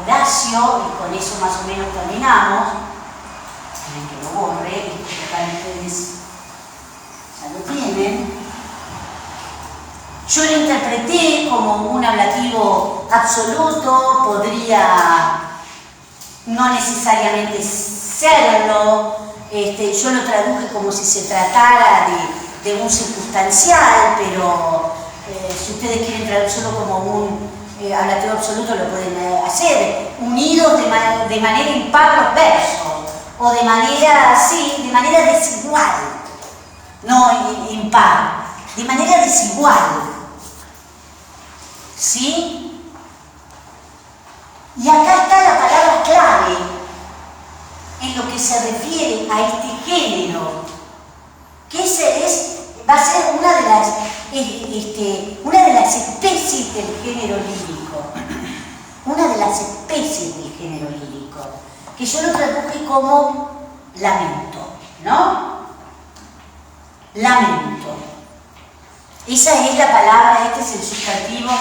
Horacio, y con eso más o menos terminamos, tienen que lo borre, esto acá ustedes ya lo tienen. Yo lo interpreté como un ablativo absoluto, podría no necesariamente serlo, yo lo traduje como si se tratara de un circunstancial, pero si ustedes quieren traducirlo como un ablativo absoluto lo pueden hacer, unidos de manera impar los versos, o de manera, sí, de manera desigual, no impar, de manera desigual, ¿sí? Y acá está la palabra clave en lo que se refiere a este género, que va a ser una de las especies del género lírico, una de las especies del género lírico, que yo lo traduje como lamento, ¿no? Lamento. Esa es la palabra, este es el sustantivo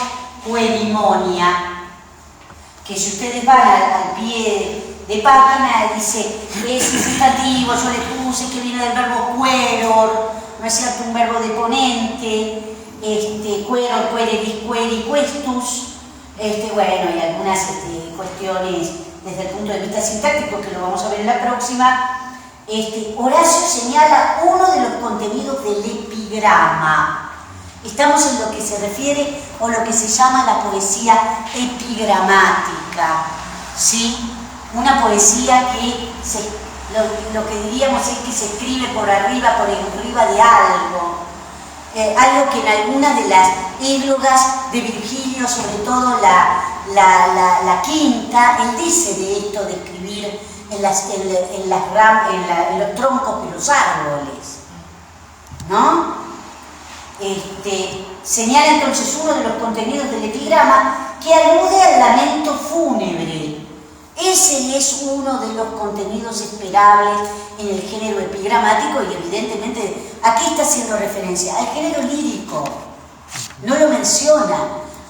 poedimonia, que si ustedes van al pie de página dice, ese sustantivo yo le puse que viene del verbo queror, ¿no es cierto? Un verbo deponente, queror, quereris, queri, questus, bueno, y algunas cuestiones desde el punto de vista sintáctico que lo vamos a ver en la próxima. Horacio señala uno de los contenidos del epigrama. Estamos en lo que se refiere o lo que se llama la poesía epigramática, ¿sí? Una poesía que lo que diríamos es que se escribe por arriba de algo, algo que en algunas de las églogas de Virgilio, sobre todo la quinta, él dice de esto de escribir en los troncos de los árboles, ¿no? Señala entonces uno de los contenidos del epigrama que alude al lamento fúnebre. Ese es uno de los contenidos esperables en el género epigramático y evidentemente aquí está haciendo referencia al género lírico. No lo menciona,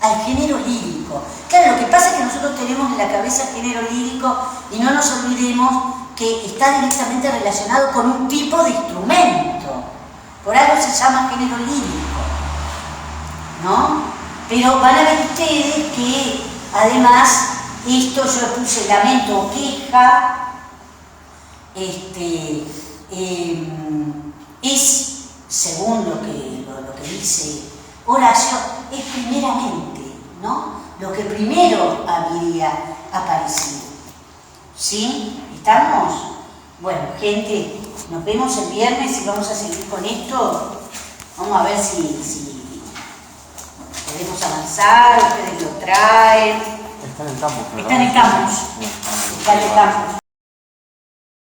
al género lírico. Claro, lo que pasa es que nosotros tenemos en la cabeza género lírico y no nos olvidemos que está directamente relacionado con un tipo de instrumento. Por algo se llama género lírico, ¿no? Pero van a ver ustedes que además esto yo puse lamento o queja, es, según lo que dice Horacio, es primeramente, ¿no? Lo que primero habría aparecido. ¿Sí? ¿Estamos? Bueno, gente, nos vemos el viernes y vamos a seguir con esto. Vamos a ver si podemos avanzar, ustedes lo traen. Está en el campus, ¿verdad? Está en el campus. Está en el campus.